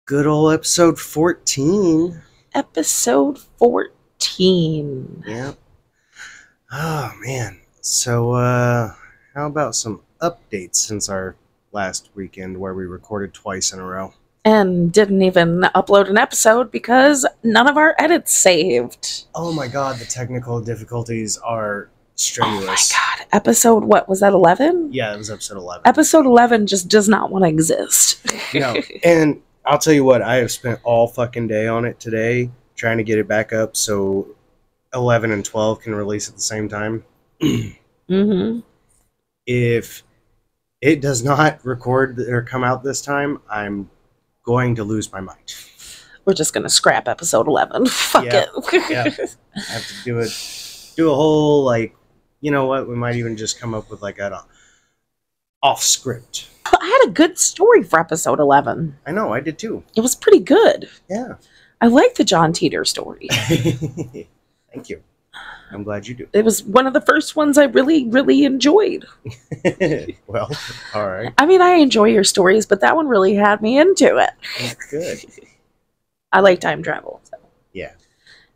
Good old episode 14. Episode 14. Yep. Oh, man. So, how about some updates since our last weekend where we recorded twice in a row? And didn't even upload an episode because none of our edits saved. Oh my god, the technical difficulties are strenuous. Oh my god. Episode, what was that, 11? Yeah, it was episode 11. Episode 11 just does not want to exist. No, and I'll tell you what, I have spent all fucking day on it today trying to get it back up so 11 and 12 can release at the same time. Mm-hmm. If it does not record or come out this time, I'm going to lose my mind. We're just going to scrap episode 11. Fuck Yeah, it. yeah. I have to do a whole, like, you know what, we might even just come up with like an off script. I had a good story for episode 11. I know, I did too. It was pretty good. Yeah. I like the John Teeter story. Thank you. I'm glad you do. It was one of the first ones I really, really enjoyed. Well, all right. I mean, I enjoy your stories, but that one really had me into it. That's good. I like time travel. So. Yeah.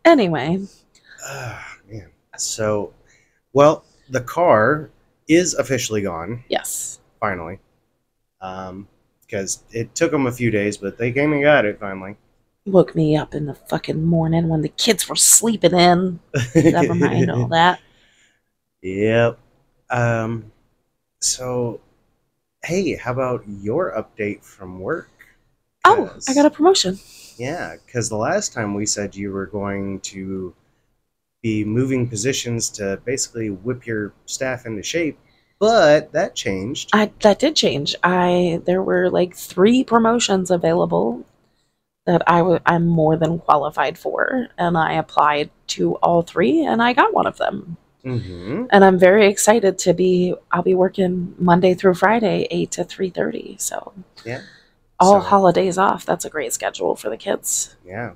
Anyway. Man. So, well, the car is officially gone. Yes. Finally. Because it took them a few days, but they came and got it finally. Woke me up in the fucking morning when the kids were sleeping in. Never mind all that. Yep. So, hey, how about your update from work? Oh, I got a promotion. Yeah, because the last time we said you were going to be moving positions to basically whip your staff into shape, but that changed. That did change. There were like 3 promotions available that I'm more than qualified for, and I applied to all 3, and I got one of them. Mm-hmm. And I'm very excited I'll be working Monday through Friday, 8 to 3:30. So yeah, all holidays off. That's a great schedule for the kids. Yeah,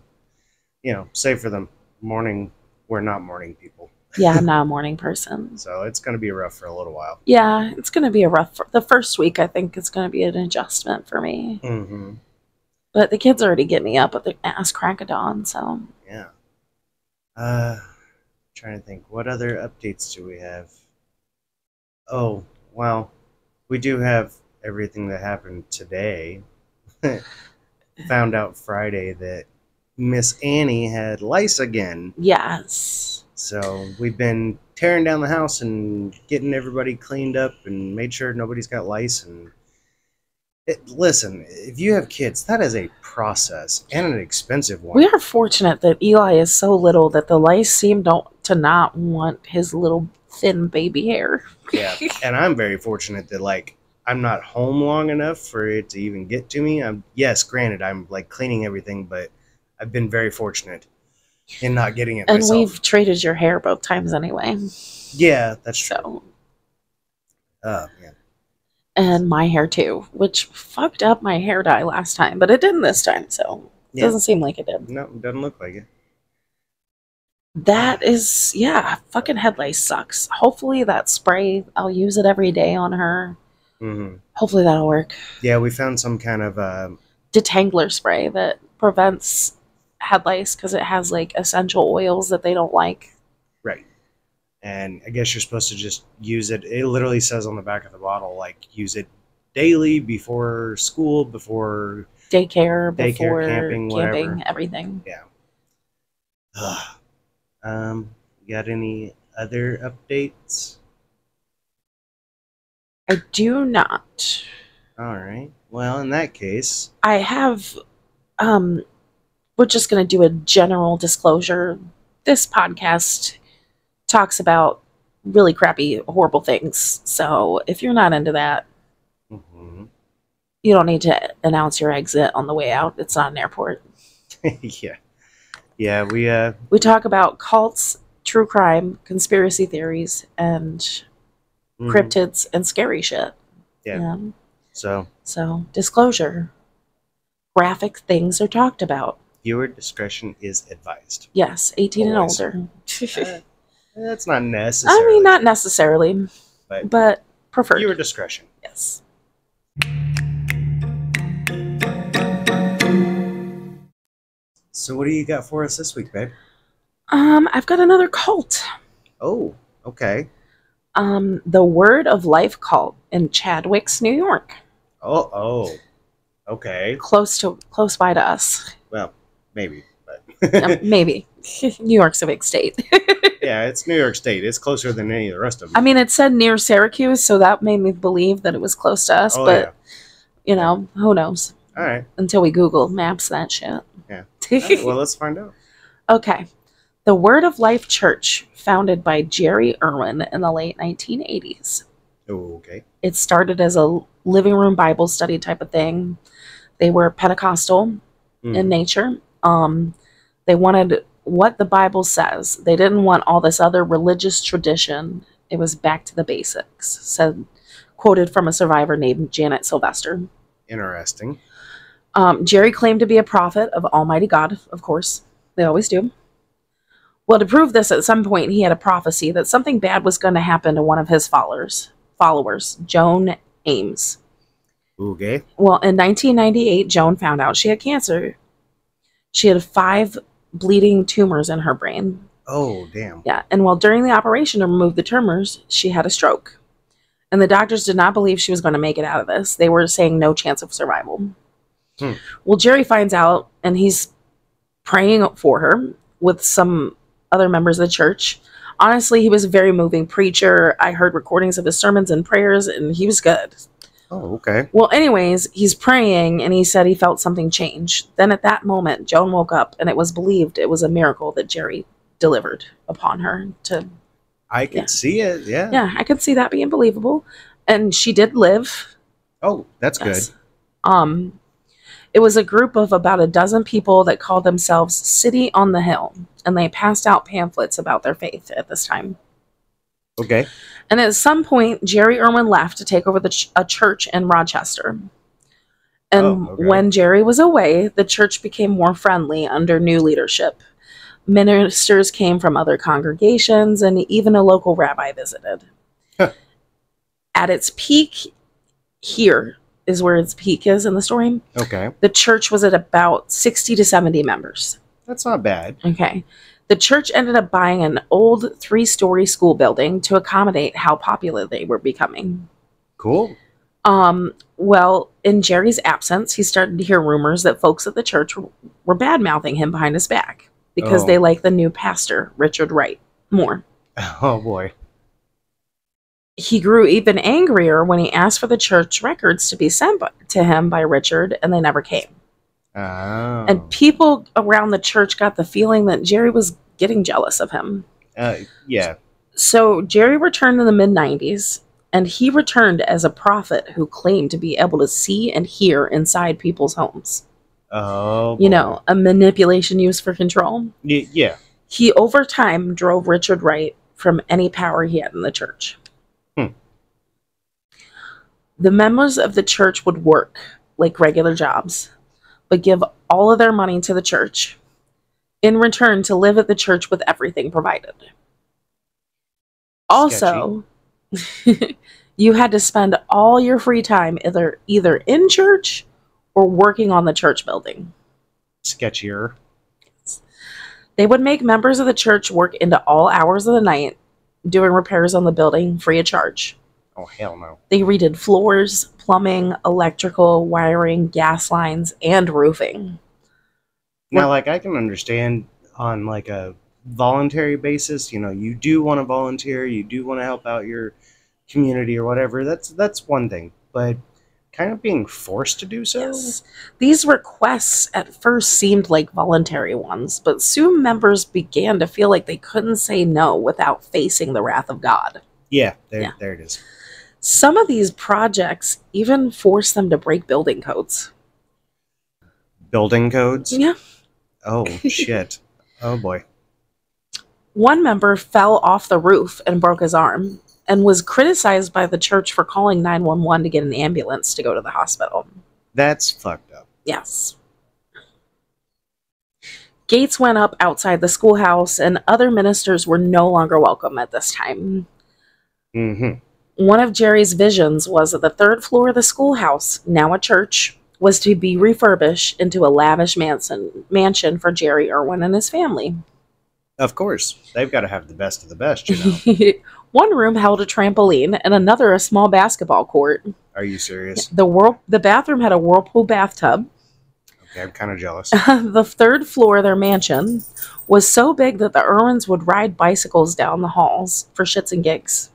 save for them morning. We're not morning people. Yeah, I'm not a morning person. So it's going to be rough for a little while. Yeah, it's going to be the first week. I think it's going to be an adjustment for me. Mm-hmm. But the kids already get me up at the ass crack of dawn, so. Yeah. Trying to think, what other updates do we have? Oh, well, we do have everything that happened today. Found out Friday that Miss Annie had lice again. Yes. So we've been tearing down the house and getting everybody cleaned up and made sure nobody's got lice. And listen, if you have kids, that is a process and an expensive one. We are fortunate that Eli is so little that the lice seem to not want his little thin baby hair. Yeah, and I'm very fortunate that, like, I'm not home long enough for it to even get to me. Yes, granted, I'm, like, cleaning everything, but I've been very fortunate in not getting it myself. And we've traded your hair both times anyway. Yeah, that's true. So. Yeah. And my hair too, which fucked up my hair dye last time, but it didn't this time, so it doesn't seem like it did. No, it doesn't look like it. That is, yeah, fucking head lice sucks. Hopefully that spray, I'll use it every day on her. Mm-hmm. Hopefully that'll work. Yeah, we found some kind of detangler spray that prevents head lice because it has like essential oils that they don't like. Right. And I guess you're supposed to just use it. It literally says on the back of the bottle, like, use it daily, before school, before daycare, before camping, whatever. Everything. Yeah. You got any other updates? I do not. All right. Well, in that case, I have. We're just going to do a general disclosure. This podcast talks about really crappy, horrible things. So if you're not into that, you don't need to announce your exit on the way out. It's not an airport. Yeah. Yeah, we talk about cults, true crime, conspiracy theories, and cryptids and scary shit. Yeah. So disclosure. Graphic things are talked about. Viewer discretion is advised. Yes, 18 Always. and older. That's not necessary. I mean, not necessarily, but preferred. Viewer discretion. Yes. So what do you got for us this week, babe? I've got another cult. Oh, okay. The Word of Life cult in Chadwick's, New York. Oh, okay. Close by to us. Well, maybe, but Maybe. New York's a big state. yeah, it's New York State. It's closer than any of the rest of them. I mean, it said near Syracuse, so that made me believe that it was close to us, Oh, but, you know, who knows? All right. Until we Google Maps that shit. Yeah. Right, well, let's find out. Okay. The Word of Life Church, founded by Jerry Irwin in the late 1980s. Okay. It started as a living room Bible study type of thing. They were Pentecostal in nature. They wanted what the Bible says. They didn't want all this other religious tradition. It was back to the basics. Said, quoted from a survivor named Janet Sylvester. Interesting. Jerry claimed to be a prophet of Almighty God, of course. They always do. Well, to prove this, at some point he had a prophecy that something bad was going to happen to one of his followers, Joan Ames. Okay. Well, in 1998, Joan found out she had cancer. She had 5 bleeding tumors in her brain. Oh, damn. Yeah, and while during the operation to remove the tumors, she had a stroke. And the doctors did not believe she was going to make it out of this. They were saying no chance of survival. Well, Jerry finds out, and he's praying for her with some other members of the church. Honestly, he was a very moving preacher. I heard recordings of his sermons and prayers, and he was good. Oh, okay. Well, anyways, he's praying, and he said he felt something change. Then at that moment, Joan woke up, and it was believed it was a miracle that Jerry delivered upon her. I could see it, yeah. Yeah, I could see that being believable. And she did live. Oh, that's Yes. good. It was a group of about a dozen people that called themselves City on the Hill, and they passed out pamphlets about their faith at this time. Okay. And at some point, Jerry Irwin left to take over a church in Rochester. And when Jerry was away, the church became more friendly under new leadership. Ministers came from other congregations, and even a local rabbi visited. At its peak, here is where its peak is in the story. Okay. The church was at about 60 to 70 members. That's not bad. Okay. The church ended up buying an old 3-story school building to accommodate how popular they were becoming. Cool. Well, in Jerry's absence, he started to hear rumors that folks at the church were bad-mouthing him behind his back because they liked the new pastor, Richard Wright, more. Oh, boy. He grew even angrier when he asked for the church records to be sent to him by Richard, and they never came. Oh. And people around the church got the feeling that Jerry was getting jealous of him. Yeah. So Jerry returned in the mid-90s, and he returned as a prophet who claimed to be able to see and hear inside people's homes. Oh, boy. You know, a manipulation used for control. Yeah. He, over time, drove Richard Wright from any power he had in the church. The members of the church would work like regular jobs, but give all of their money to the church in return to live at the church with everything provided. Also, you had to spend all your free time either in church or working on the church building. Sketchier. They would make members of the church work into all hours of the night, doing repairs on the building free of charge. Oh, hell no. They redid floors, plumbing, electrical, wiring, gas lines, and roofing. Now, like, I can understand on, like, a voluntary basis, you know, you do want to volunteer, you do want to help out your community or whatever, that's one thing. But kind of being forced to do so? Yes. These requests at first seemed like voluntary ones, but soon members began to feel like they couldn't say no without facing the wrath of God. Yeah, there it is. Some of these projects even forced them to break building codes. Building codes? Yeah. Oh, shit. Oh, boy. One member fell off the roof and broke his arm and was criticized by the church for calling 911 to get an ambulance to go to the hospital. That's fucked up. Yes. Gates went up outside the schoolhouse, and other ministers were no longer welcome at this time. Mm-hmm. One of Jerry's visions was that the 3rd floor of the schoolhouse, now a church, was to be refurbished into a lavish mansion for Jerry Irwin and his family. Of course. They've got to have the best of the best, you know. One room held a trampoline and another a small basketball court. Are you serious? The bathroom had a whirlpool bathtub. Okay, I'm kind of jealous. The third floor of their mansion was so big that the Irwins would ride bicycles down the halls for shits and gigs.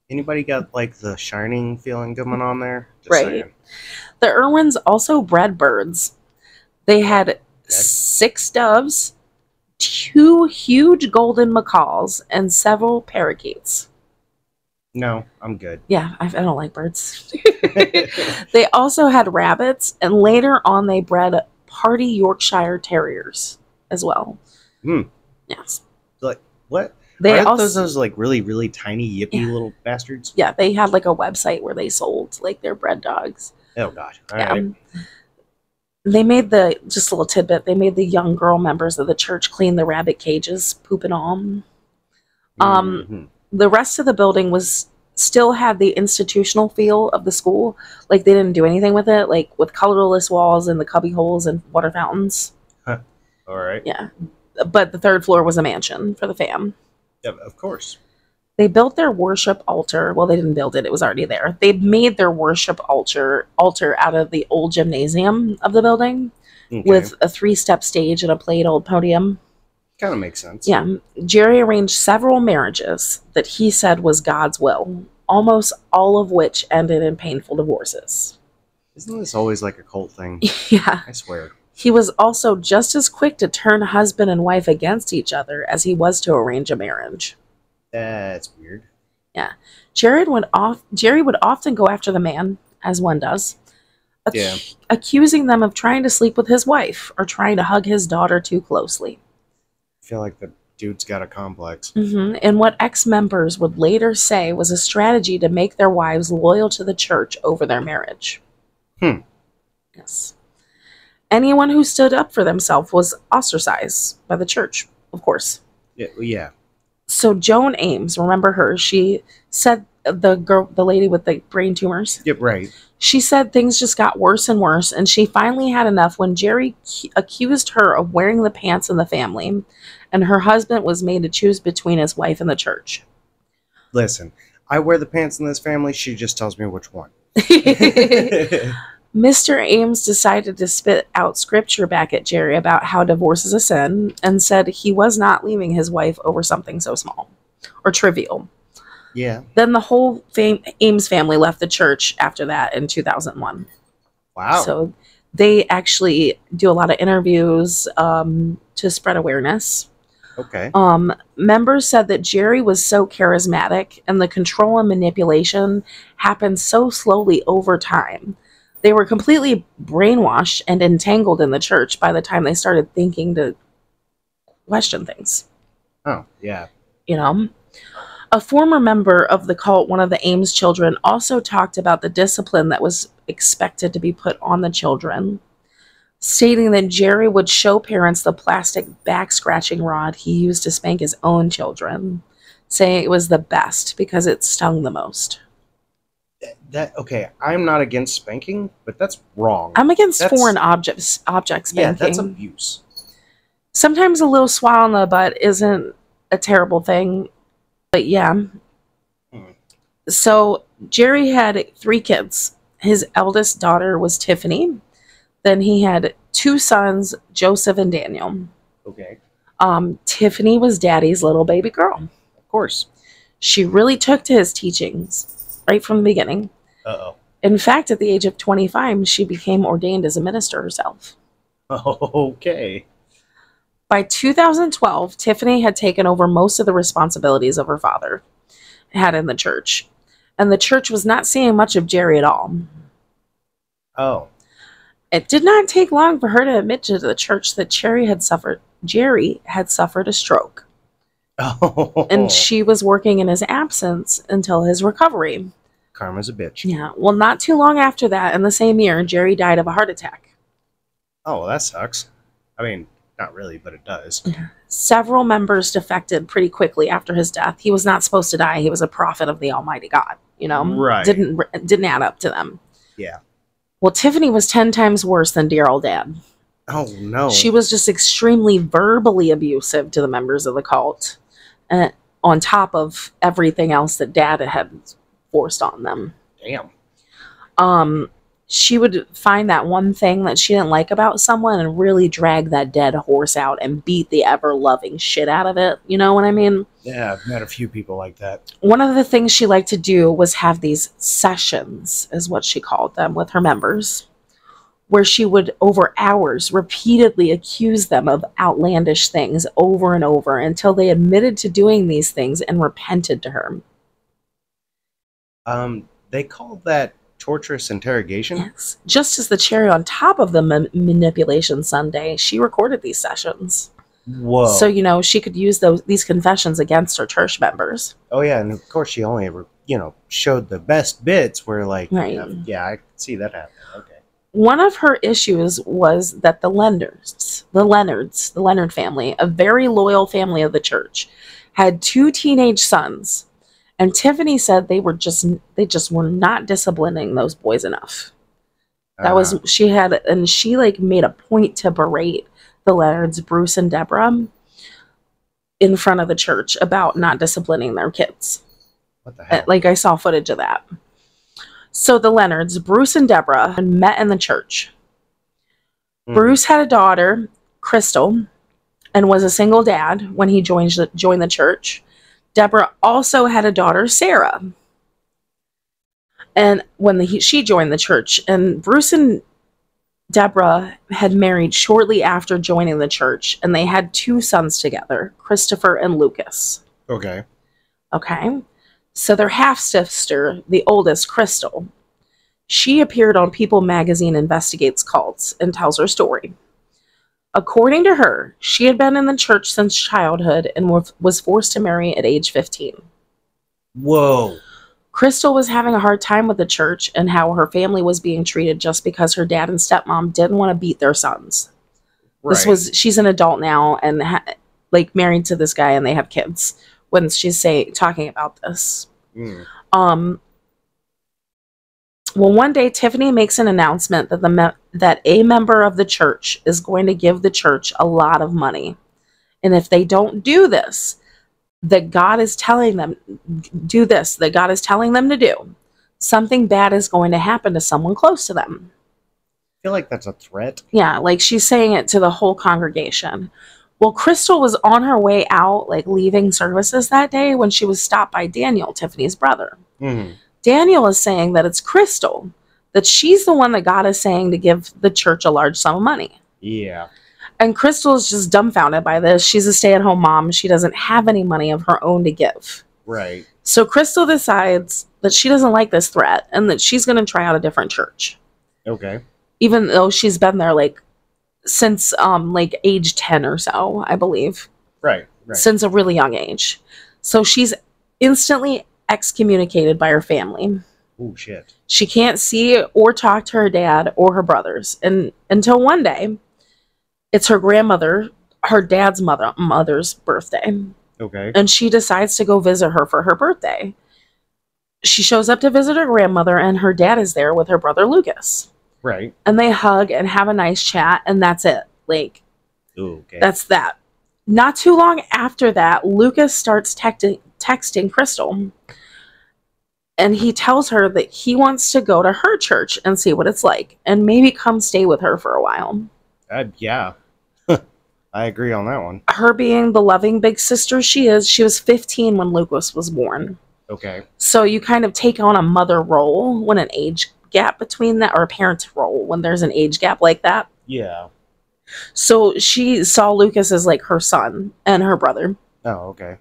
Anybody got like the Shining feeling going on there? Just Right. saying. The Irwins also bred birds. They had 6 doves, 2 huge golden macaws, and several parakeets. No, I'm good. Yeah, I don't like birds. They also had rabbits, and later on they bred party Yorkshire Terriers as well. Hmm. Yes. Like, what? They Aren't also those like really, really tiny, yippy little bastards? Yeah, they had like a website where they sold like their bred dogs. Oh, God. All Yeah. right. They made just a little tidbit, they made the young girl members of the church clean the rabbit cages, poop and all. Mhm. The rest of the building still had the institutional feel of the school. Like they didn't do anything with it, like with colorless walls and the cubby holes and water fountains. All right. Yeah. But the third floor was a mansion for the fam. Yeah, of course. They built their worship altar. Well, they didn't build it. It was already there. They made their worship altar out of the old gymnasium of the building with a 3-step stage and a plate old podium. Kind of makes sense. Yeah. Jerry arranged several marriages that he said was God's will, almost all of which ended in painful divorces. Isn't this always like a cult thing? Yeah. I swear. He was also just as quick to turn husband and wife against each other as he was to arrange a marriage. That's weird. Yeah. Jerry would often go after the man, as one does, accusing them of trying to sleep with his wife or trying to hug his daughter too closely. I feel like the dude's got a complex. And what ex-members would later say was a strategy to make their wives loyal to the church over their marriage. Yes. Anyone who stood up for themselves was ostracized by the church, of course. Yeah. So Joan Ames, remember her? She said the lady with the brain tumors. Yep, right. She said things just got worse and worse, and she finally had enough when Jerry accused her of wearing the pants in the family, and her husband was made to choose between his wife and the church. Listen, I wear the pants in this family. She just tells me which one. Mr. Ames decided to spit out scripture back at Jerry about how divorce is a sin and said he was not leaving his wife over something so small or trivial. Yeah. Then the whole Ames family left the church after that in 2001. Wow. So they actually do a lot of interviews to spread awareness. Okay. Members said that Jerry was so charismatic and the control and manipulation happened so slowly over time. They were completely brainwashed and entangled in the church by the time they started thinking to question things. Oh, yeah. You know? A former member of the cult, one of the Ames children, also talked about the discipline that was expected to be put on the children, stating that Jerry would show parents the plastic back-scratching rod he used to spank his own children, saying it was the best because it stung the most. Okay, I'm not against spanking, but that's wrong. I'm against foreign object spanking. Yeah, that's abuse. Sometimes a little swat on the butt isn't a terrible thing, but yeah. So Jerry had 3 kids. His eldest daughter was Tiffany. Then he had 2 sons, Joseph and Daniel. Okay. Tiffany was Daddy's little baby girl. Of course. She really took to his teachings right from the beginning. Uh-oh. In fact, at the age of 25, she became ordained as a minister herself. Okay. By 2012, Tiffany had taken over most of the responsibilities of her father had in the church, and the church was not seeing much of Jerry at all. Oh. It did not take long for her to admit to the church that Jerry had suffered a stroke. Oh. And she was working in his absence until his recovery. Karma's a bitch. Yeah. Well, not too long after that, in the same year, Jerry died of a heart attack. Oh, well, that sucks. I mean, not really, but it does. Several members defected pretty quickly after his death. He was not supposed to die. He was a prophet of the Almighty God. You know, Right. Didn't add up to them. Yeah. Well, Tiffany was 10 times worse than dear old dad. Oh, no. She was just extremely verbally abusive to the members of the cult, on top of everything else that dad had forced on them. Damn. She would find that one thing that she didn't like about someone and really drag that dead horse out and beat the ever-loving shit out of it. You know what I mean? Yeah, I've met a few people like that. One of the things she liked to do was have these sessions, is what she called them, with her members, where she would, over hours, repeatedly accuse them of outlandish things over and over until they admitted to doing these things and repented to her. They called that torturous interrogation? Yes. Just as the cherry on top of the manipulation sundae, she recorded these sessions. Whoa. So, she could use these confessions against her church members. Oh, yeah, and of course she only ever, showed the best bits where, like, right. Yeah, I could see that happening. Okay. One of her issues was that the Leonard family, a very loyal family of the church, had 2 teenage sons. And Tiffany said they just were not disciplining those boys enough. That was, she made a point to berate the Leonards, Bruce and Deborah, in front of the church about not disciplining their kids. What the hell? Like, I saw footage of that. So the Leonards, Bruce and Deborah, had met in the church. Bruce had a daughter, Crystal, and was a single dad when he joined the church. Deborah also had a daughter, Sarah. And when she joined the church, and Bruce and Deborah had married shortly after joining the church, and they had 2 sons together, Christopher and Lucas. Okay. So their half-sister, the oldest, Crystal, she appeared on People Magazine Investigates Cults and tells her story. According to her, she had been in the church since childhood and was forced to marry at age 15. Whoa. Crystal was having a hard time with the church and how her family was being treated just because her dad and stepmom didn't want to beat their sons. Right. She's an adult now and married to this guy, and they have kids when she's talking about this. Well, one day Tiffany makes an announcement that a member of the church is going to give the church a lot of money. And if they don't do this, that God is telling them to do, something bad is going to happen to someone close to them. I feel like that's a threat. Yeah, like she's saying it to the whole congregation. Well, Crystal was on her way out, leaving services that day, when she was stopped by Daniel, Tiffany's brother. Daniel is saying that it's Crystal, that she's the one that God is saying to give the church a large sum of money. Yeah. And Crystal is just dumbfounded by this. She's a stay-at-home mom. She doesn't have any money of her own to give. Right. So Crystal decides that she doesn't like this threat and that she's going to try out a different church. Okay. Even though she's been there since age 10 or so, I believe. Right. Since a really young age. So she's instantly excommunicated by her family. Oh, shit. She can't see or talk to her dad or her brothers. And until one day, it's her grandmother, her dad's mother's birthday. Okay. And she decides to go visit her for her birthday. She shows up to visit her grandmother, and her dad is there with her brother Lucas. Right. And they hug and have a nice chat, and that's it. Okay. That's that. Not too long after that, Lucas starts texting Crystal. And he tells her that he wants to go to her church and see what it's like, and maybe come stay with her for a while. Yeah. I agree on that one. Her being the loving big sister she is, she was 15 when Lucas was born. Okay. So you kind of take on a mother role when an age gap between that, or a parent role when there's an age gap like that. Yeah. So she saw Lucas as her son and her brother. Oh, okay.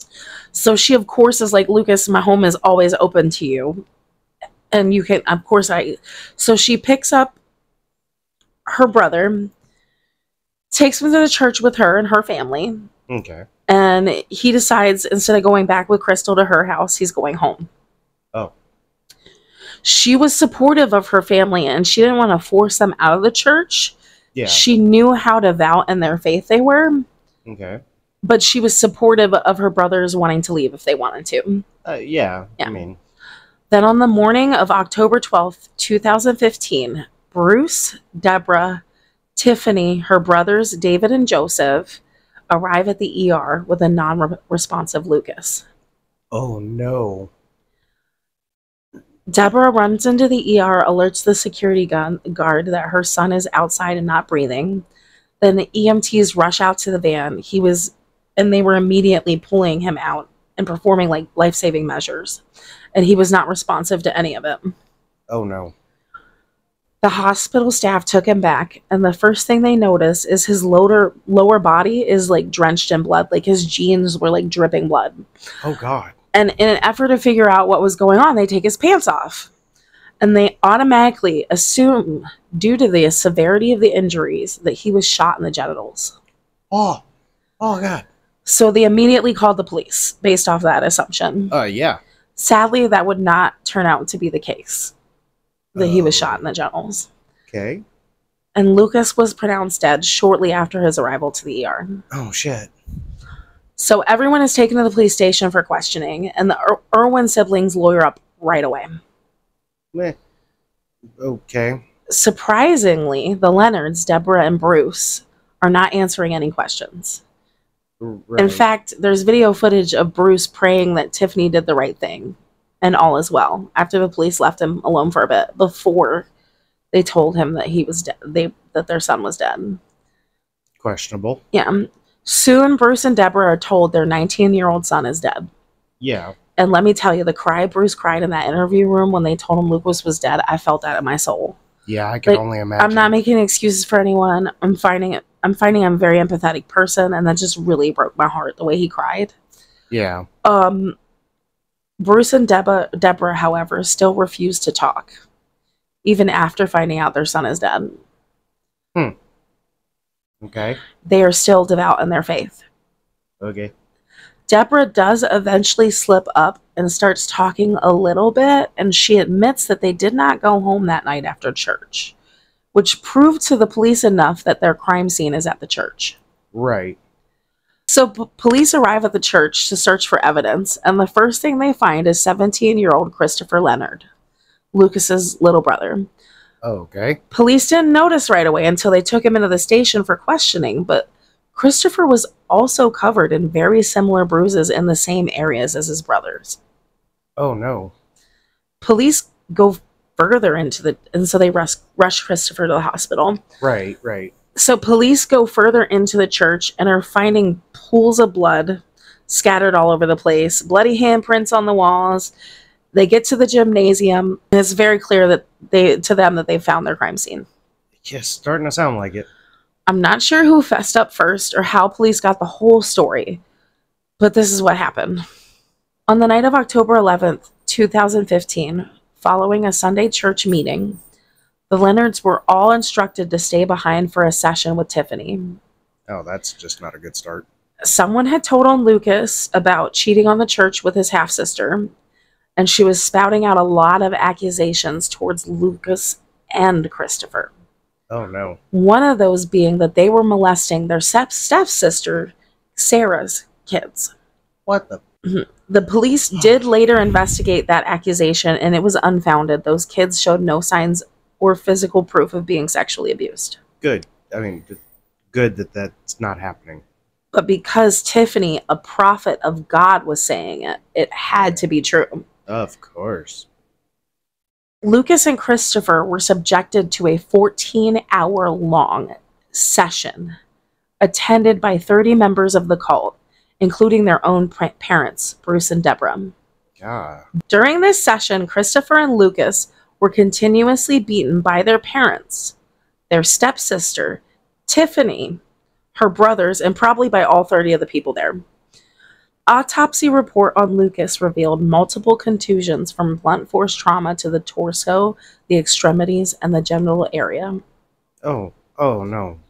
So she, of course, is like, Lucas, my home is always open to you. And you can, of course, so she picks up her brother, takes him to the church with her and her family. Okay. And he decides, instead of going back with Crystal to her house, he's going home. Oh. She was supportive of her family, and she didn't want to force them out of the church. Yeah. She knew how devout in their faith they were. Okay. But she was supportive of her brothers wanting to leave if they wanted to. Yeah. I mean. Then on the morning of October 12th, 2015, Bruce, Deborah, Tiffany, her brothers David and Joseph arrive at the ER with a non-responsive Lucas. Oh no. Deborah runs into the ER, alerts the security guard that her son is outside and not breathing. Then the EMTs rush out to the van. They were immediately pulling him out and performing like life-saving measures. And he was not responsive to any of it. Oh no. The hospital staff took him back, and the first thing they notice is his lower body is like drenched in blood. Like his jeans were like dripping blood. Oh God. And in an effort to figure out what was going on, they take his pants off. And they automatically assume, due to the severity of the injuries, that he was shot in the genitals. Oh God. So they immediately called the police based off that assumption. Yeah. Sadly, that would not turn out to be the case, that he was shot in the genitals. Okay. And Lucas was pronounced dead shortly after his arrival to the ER. Oh shit. So everyone is taken to the police station for questioning, and the Irwin siblings lawyer up right away. Meh. Okay. Surprisingly, the Leonards, Deborah and Bruce, are not answering any questions. Right. In fact, there's video footage of Bruce praying that Tiffany did the right thing and all is well after the police left him alone for a bit before they told him that he was that their son was dead. Questionable. Yeah. Soon, Bruce and Deborah are told their 19-year-old son is dead. Yeah. And let me tell you, the cry Bruce cried in that interview room when they told him Lucas was dead, I felt that in my soul. Yeah, I can only imagine. I'm not making excuses for anyone. I'm finding I'm a very empathetic person, and that just really broke my heart, the way he cried. Yeah. Bruce and Deborah, however, still refuse to talk, even after finding out their son is dead. Okay. They are still devout in their faith. Okay. Deborah does eventually slip up and starts talking a little bit, and she admits that they did not go home that night after church, which proved to the police enough that their crime scene is at the church. Right. So police arrive at the church to search for evidence, and the first thing they find is 17-year-old Christopher Leonard, Lucas's little brother. Okay. Police didn't notice right away until they took him into the station for questioning, but Christopher was also covered in very similar bruises in the same areas as his brothers. Oh no. Police go further and so they rush Christopher to the hospital. Right, right. So police go further into the church and are finding pools of blood scattered all over the place, bloody handprints on the walls. They get to the gymnasium, and it's very clear that they found their crime scene. Yes, starting to sound like it. I'm not sure who fessed up first or how police got the whole story, but this is what happened. On the night of October 11th, 2015, following a Sunday church meeting, the Leonards were all instructed to stay behind for a session with Tiffany. Oh, that's just not a good start. Someone had told on Lucas about cheating on the church with his half-sister, and she was spouting out a lot of accusations towards Lucas and Christopher. Oh, no. One of those being that they were molesting their stepsister, Sarah's kids. What the? The police did later investigate that accusation, and it was unfounded. Those kids showed no signs or physical proof of being sexually abused. Good. I mean, good that that's not happening. But because Tiffany, a prophet of God, was saying it, it had to be true. Of course. Lucas and Christopher were subjected to a 14-hour-long session attended by 30 members of the cult, including their own parents, Bruce and Deborah. God. During this session, Christopher and Lucas were continuously beaten by their parents, their stepsister, Tiffany, her brothers, and probably by all 30 of the people there. Autopsy report on Lucas revealed multiple contusions from blunt force trauma to the torso, the extremities, and the genital area. Oh no.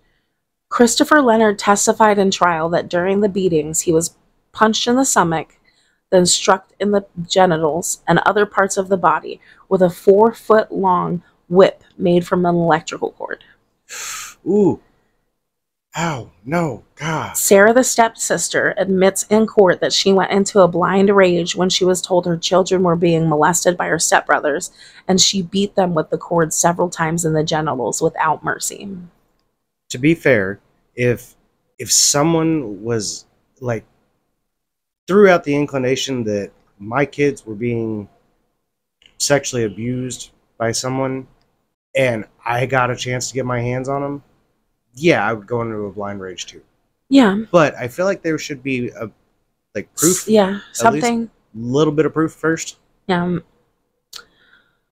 Christopher Leonard testified in trial that during the beatings, he was punched in the stomach, then struck in the genitals and other parts of the body with a 4-foot-long whip made from an electrical cord. Ooh. Ow, no, God. Sarah, the stepsister, admits in court that she went into a blind rage when she was told her children were being molested by her stepbrothers, and she beat them with the cord several times in the genitals without mercy. To be fair, if someone was like threw out the inclination that my kids were being sexually abused by someone and I got a chance to get my hands on them, yeah, I would go into a blind rage too. Yeah. But I feel like there should be a proof. Yeah, at least something. a little bit of proof first. Yeah.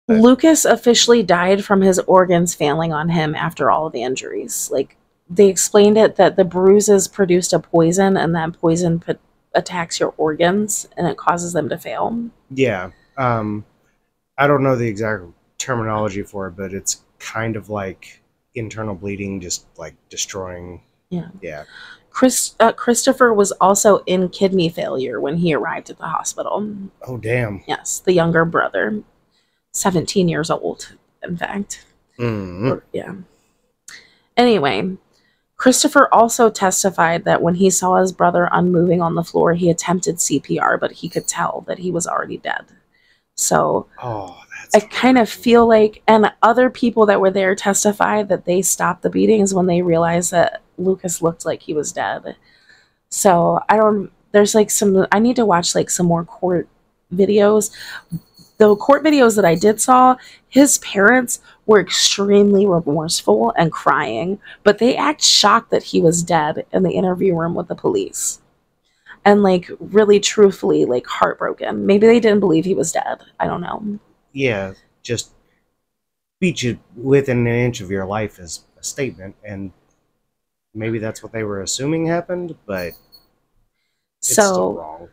Lucas officially died from his organs failing on him after all of the injuries. Like, they explained it that the bruises produced a poison, and that poison attacks your organs and it causes them to fail. Yeah. I don't know the exact terminology for it, but it's kind of like internal bleeding, just like destroying. Yeah. Yeah. Christopher was also in kidney failure when he arrived at the hospital. Oh, damn. Yes, the younger brother, 17 years old, in fact. Yeah. Anyway, Christopher also testified that when he saw his brother unmoving on the floor, he attempted CPR, but he could tell that he was already dead. So I kind of feel like, and other people that were there testified that they stopped the beatings when they realized that Lucas looked like he was dead. So there's like I need to watch like some more court videos. The court videos that I did saw, his parents were extremely remorseful and crying, but they act shocked that he was dead in the interview room with the police. And like really truthfully, like heartbroken. Maybe they didn't believe he was dead. I don't know. Yeah, just beat you within an inch of your life is a statement, and maybe that's what they were assuming happened, but it's still wrong.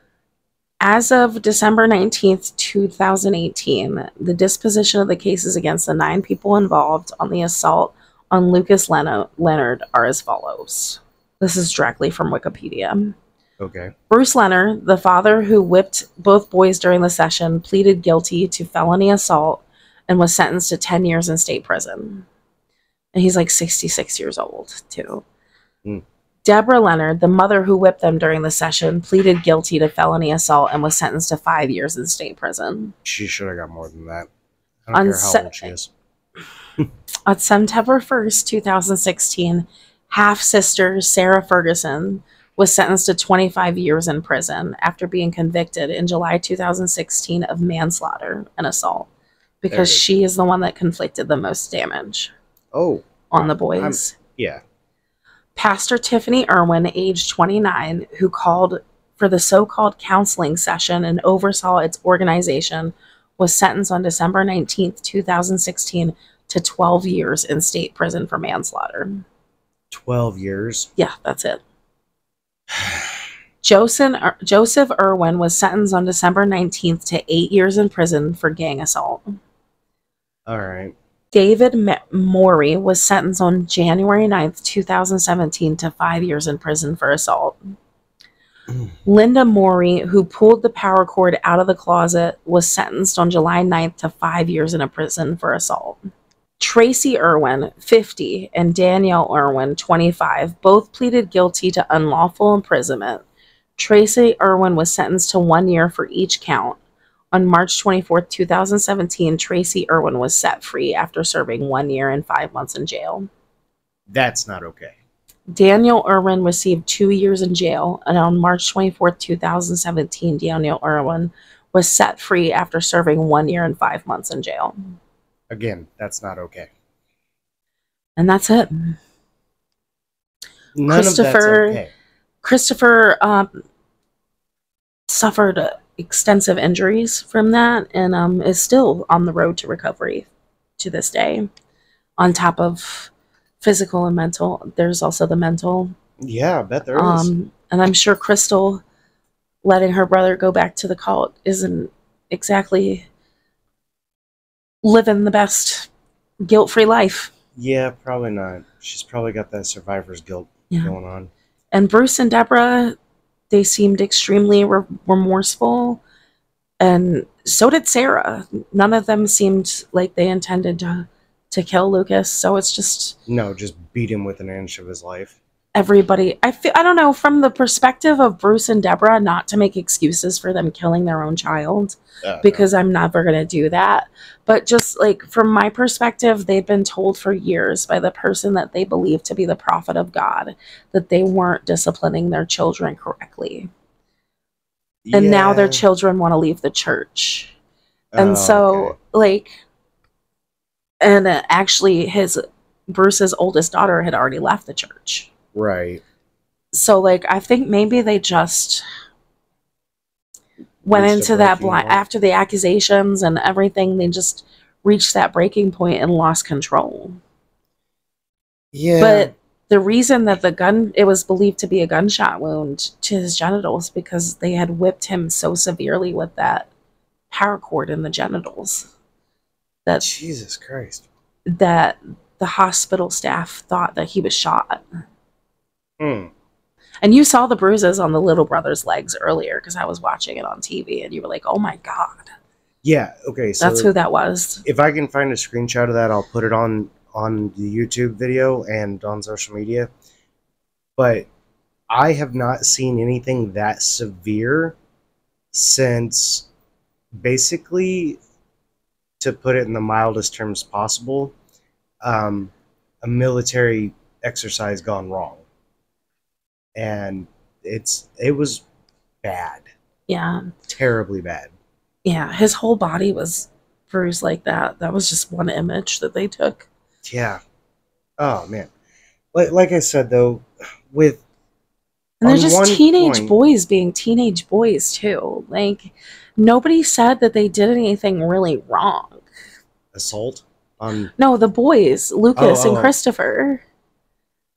As of December 19th, 2018, the disposition of the cases against the 9 people involved on the assault on Lucas Leonard are as follows. This is directly from Wikipedia. Okay. Bruce Leonard, the father who whipped both boys during the session, pleaded guilty to felony assault and was sentenced to 10 years in state prison. And he's like 66 years old, too. Deborah Leonard, the mother who whipped them during the session, pleaded guilty to felony assault and was sentenced to 5 years in state prison. She should have got more than that. I don't care how old she is. On September 1st, 2016, half-sister Sarah Ferguson was sentenced to 25 years in prison after being convicted in July 2016 of manslaughter and assault, because she is the one that inflicted the most damage on the boys. Yeah. Pastor Tiffany Irwin, age 29, who called for the so-called counseling session and oversaw its organization, was sentenced on December 19th, 2016 to 12 years in state prison for manslaughter. 12 years? Yeah, that's it. Joseph Irwin was sentenced on December 19th to 8 years in prison for gang assault. All right. David Morey was sentenced on January 9th, 2017 to 5 years in prison for assault. Linda Morey, who pulled the power cord out of the closet, was sentenced on July 9th to 5 years in a prison for assault. Tracy Irwin, 50, and Danielle Irwin, 25, both pleaded guilty to unlawful imprisonment. Tracy Irwin was sentenced to 1 year for each count. On March 24, 2017, Tracy Irwin was set free after serving 1 year and 5 months in jail. That's not okay. Daniel Irwin received 2 years in jail, and on March 24, 2017, Daniel Irwin was set free after serving 1 year and 5 months in jail. Again, that's not okay. And that's it. None of that's okay. Christopher suffered extensive injuries from that and is still on the road to recovery to this day. On top of physical and mental, there's also the mental. Yeah, I bet there is. And I'm sure Crystal letting her brother go back to the cult isn't exactly living the best guilt-free life. Yeah, probably not. She's probably got that survivor's guilt going on. And Bruce and Deborah, they seemed extremely remorseful, and so did Sarah. None of them seemed like they intended to kill Lucas, so it's just... No, just beat him with an inch of his life. everybody, I don't know, from the perspective of Bruce and Deborah, not to make excuses for them killing their own child, because No. I'm never going to do that. But just like from my perspective, they've been told for years by the person that they believe to be the prophet of God that they weren't disciplining their children correctly. And now their Yeah. children want to leave the church. And Oh, so, okay. like, and actually, Bruce's oldest daughter had already left the church. Right. So, like, I think maybe they just went Reached a into that breaking point. after the accusations and everything. They just reached that breaking point and lost control. Yeah. But the reason that it was believed to be a gunshot wound to his genitals because they had whipped him so severely with that paracord in the genitals that Jesus Christ. that the hospital staff thought that he was shot. Hmm. And you saw the bruises on the little brother's legs earlier because I was watching it on TV and you were like, oh my God. Yeah, okay, so That's who that was. if I can find a screenshot of that, I'll put it on the YouTube video and on social media. But I have not seen anything that severe since, basically, to put it in the mildest terms possible, a military exercise gone wrong. And it was bad. Yeah. Terribly bad. Yeah, his whole body was bruised like that. That was just one image that they took. Yeah. Oh, man. Like I said, though, with... And they're on just one teenage point- boys being teenage boys, too. Like, nobody said that they did anything really wrong. Assault? On... No, the boys, Lucas and Oh. Christopher.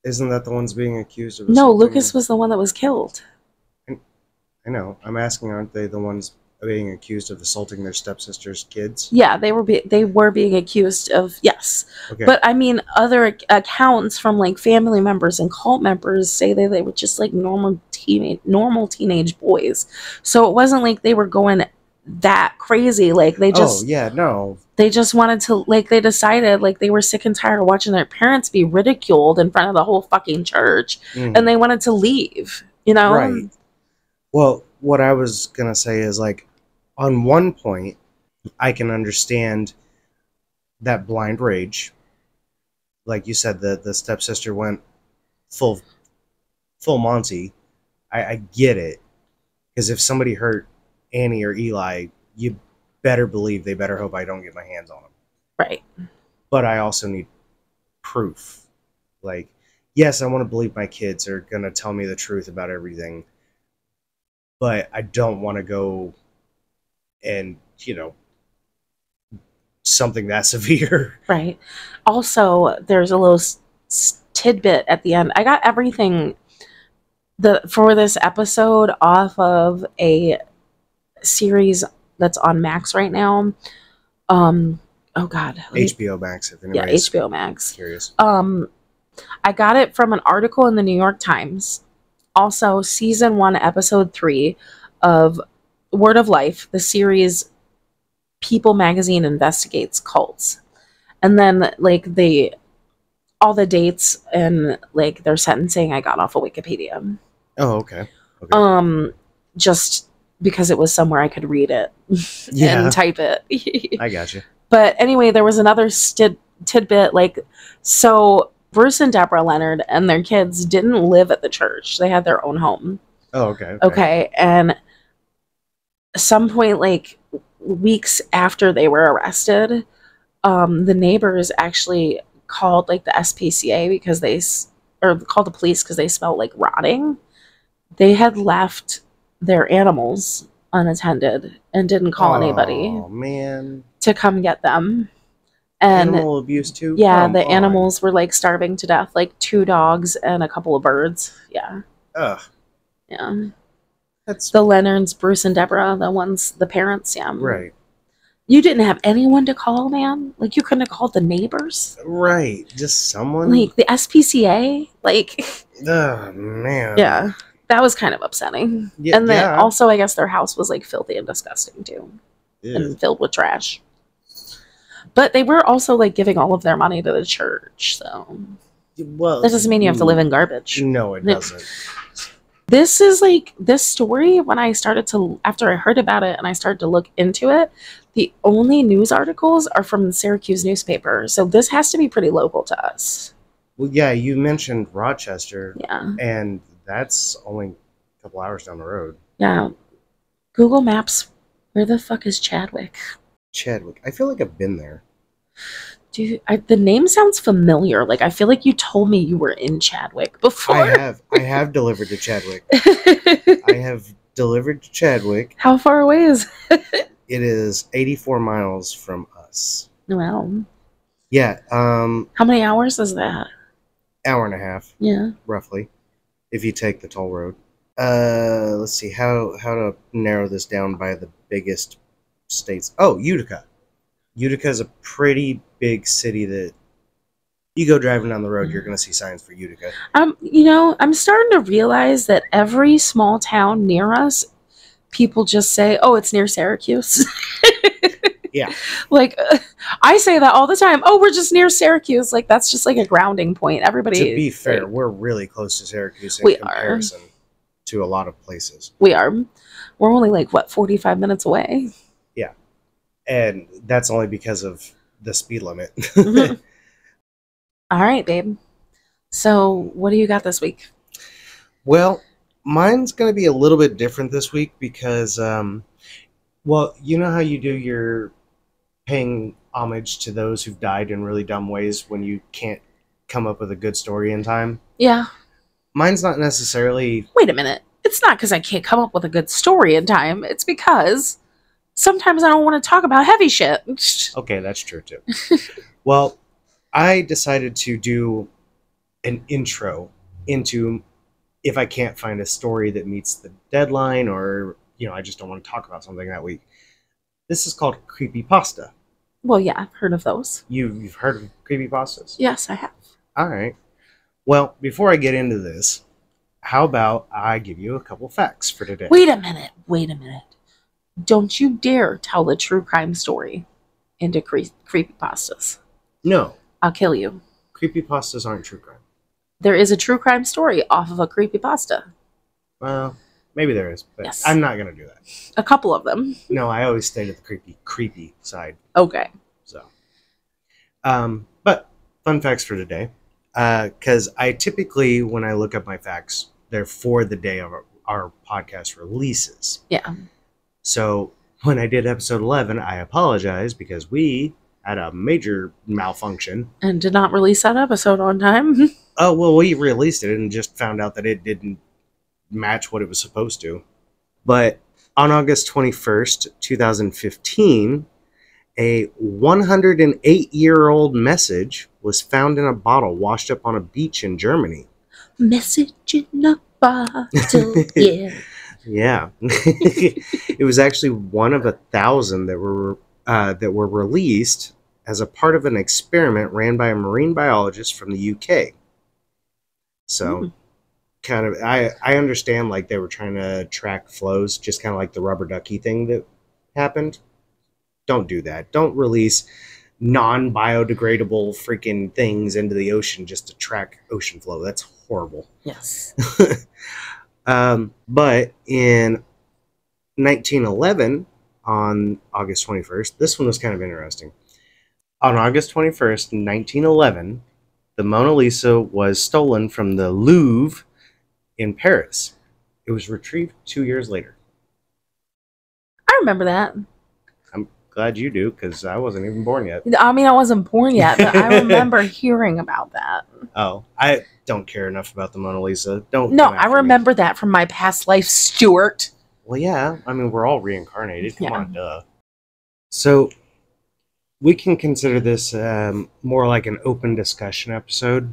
Isn't that the ones being accused of No, assaulting Lucas them? was the one that was killed. I know. I'm asking, aren't they the ones being accused of assaulting their stepsister's kids? Yeah, they were being accused of, yes. Okay. But I mean, other accounts from like family members and cult members say that they were just like normal teenage boys. So it wasn't like they were going that crazy. Like they just, oh, yeah, no. they just wanted to, like, they decided like they were sick and tired of watching their parents be ridiculed in front of the whole fucking church, and they wanted to leave, you know? Right. Well, what I was going to say is, like, on one point, I can understand that blind rage. Like you said, the stepsister went full Monty. I get it. Because if somebody hurt Annie or Eli, you better believe they better hope I don't get my hands on them. Right. But I also need proof. Like, yes, I want to believe my kids are going to tell me the truth about everything. But I don't want to go and, something that severe. Right. Also, there's a little tidbit at the end. I got everything for this episode off of a series that's on Max right now. Oh God. HBO Max, if Yeah, anybody's HBO Max. curious. I got it from an article in the New York Times. Also, season 1, episode 3 of Word of Life, the series People Magazine investigates cults. And then like all the dates and like their sentencing I got off of Wikipedia. Oh, okay. Just because it was somewhere I could read it and type it. I got you. But anyway, there was another tidbit, like, so Bruce and Deborah Leonard and their kids didn't live at the church. They had their own home. Oh, okay. Okay. And at some point, like weeks after they were arrested, the neighbors actually called like the SPCA or called the police because they smelled like rotting. They had left their animals unattended and didn't call anybody. Oh, man. To come get them. And animal abuse too? Yeah, Come the on. animals were like starving to death, like 2 dogs and a couple of birds. Yeah. Ugh. Yeah. That's the Leonards, Bruce and Deborah, the parents, yeah. right. You didn't have anyone to call, man? Like you couldn't have called the neighbors? Right. Just someone? Like the SPCA? Like oh, man. Yeah. That was kind of upsetting. Yeah, and then yeah. also I guess their house was like filthy and disgusting too. Ew. And filled with trash. But they were also like giving all of their money to the church, so Well, That doesn't mean you have to live in garbage. No, it doesn't. This is like this story. When I started to, after I heard about it and I started to look into it, the only news articles are from the Syracuse newspaper. So this has to be pretty local to us. Well, yeah, you mentioned Rochester. Yeah. And that's only a couple hours down the road. Yeah. Google Maps. Where the fuck is Chadwick? Chadwick. I feel like I've been there. The name sounds familiar. Like I feel like you told me you were in Chadwick before. I have delivered to Chadwick. I have delivered to Chadwick. How far away is it? It is 84 miles from us. Wow. Yeah. How many hours is that? Hour and a half. Yeah. Roughly. If you take the toll road. Let's see how to narrow this down by the biggest states. Oh, Utica. Utica is a pretty big city that you go driving down the road, you're going to see signs for Utica. I'm starting to realize that every small town near us, people just say, "Oh, it's near Syracuse." Yeah. Like I say that all the time. Oh, we're just near Syracuse. Like that's just like a grounding point. Everybody. To be fair, like, we're really close to Syracuse in comparison to a lot of places. We are. We're only like 45 minutes away. Yeah. And that's only because of the speed limit. Mm-hmm. All right, babe. So what do you got this week? Well, mine's going to be a little bit different this week because, well, you know how you do your paying homage to those who've died in really dumb ways when you can't come up with a good story in time? Yeah. Mine's not necessarily... Wait a minute. It's not because I can't come up with a good story in time. It's because sometimes I don't want to talk about heavy shit. Okay, that's true too. Well, I decided to do an intro into if I can't find a story that meets the deadline or, I just don't want to talk about something that week. This is called Creepypasta. Well, yeah, I've heard of those. You've heard of Creepypastas? Yes, I have. All right. Well, before I get into this, how about I give you a couple facts for today? Wait a minute. Don't you dare tell the true crime story into creepypastas. No. I'll kill you. Creepypastas aren't true crime. There is a true crime story off of a creepypasta. Well, maybe there is, but yes. I'm not going to do that. A couple of them. No, I always stay to the creepy side. Okay. So, but fun facts for today. Because I typically, when I look up my facts, they're for the day of our podcast releases. Yeah. So when I did episode 11, I apologize because we had a major malfunction. And did not release that episode on time. Oh, well, we released it and just found out that it didn't match what it was supposed to. But on August 21st, 2015, a 108-year-old message was found in a bottle washed up on a beach in Germany. Message in a bottle, yeah. Yeah. It was actually one of 1,000 that were released as a part of an experiment ran by a marine biologist from the UK. So, kind of, I understand, like, they were trying to track flows, just kind of like the rubber ducky thing that happened. Don't do that. Don't release non-biodegradable freaking things into the ocean just to track ocean flow. That's horrible. Yes. But in 1911, on August 21st, this one was kind of interesting. On August 21st, 1911, the Mona Lisa was stolen from the Louvre in Paris. It was retrieved 2 years later. I remember that. I'm glad you do, because I wasn't even born yet. I mean, I wasn't born yet, but I remember hearing about that. Oh, I don't care enough about the Mona Lisa. Don't. No, I remember that from my past life, Stewart. Well, yeah. I mean, we're all reincarnated. Come on, duh. So, we can consider this more like an open discussion episode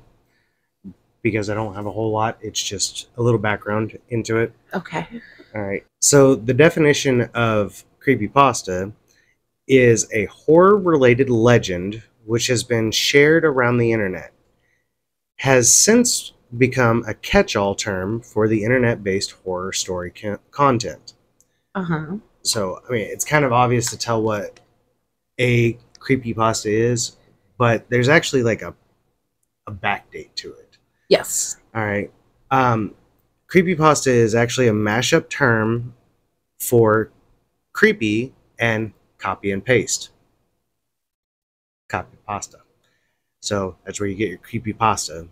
because I don't have a whole lot. It's just a little background into it. Okay. All right. So, the definition of creepypasta is a horror-related legend which has been shared around the internet. Has since become a catch-all term for the internet-based horror story content. Uh-huh. So, I mean, it's kind of obvious to tell what a creepypasta is, but there's actually like a a backdate to it. Yes. All right. Creepypasta is actually a mashup term for creepy and copy and paste. Copy pasta. So that's where you get your creepypasta.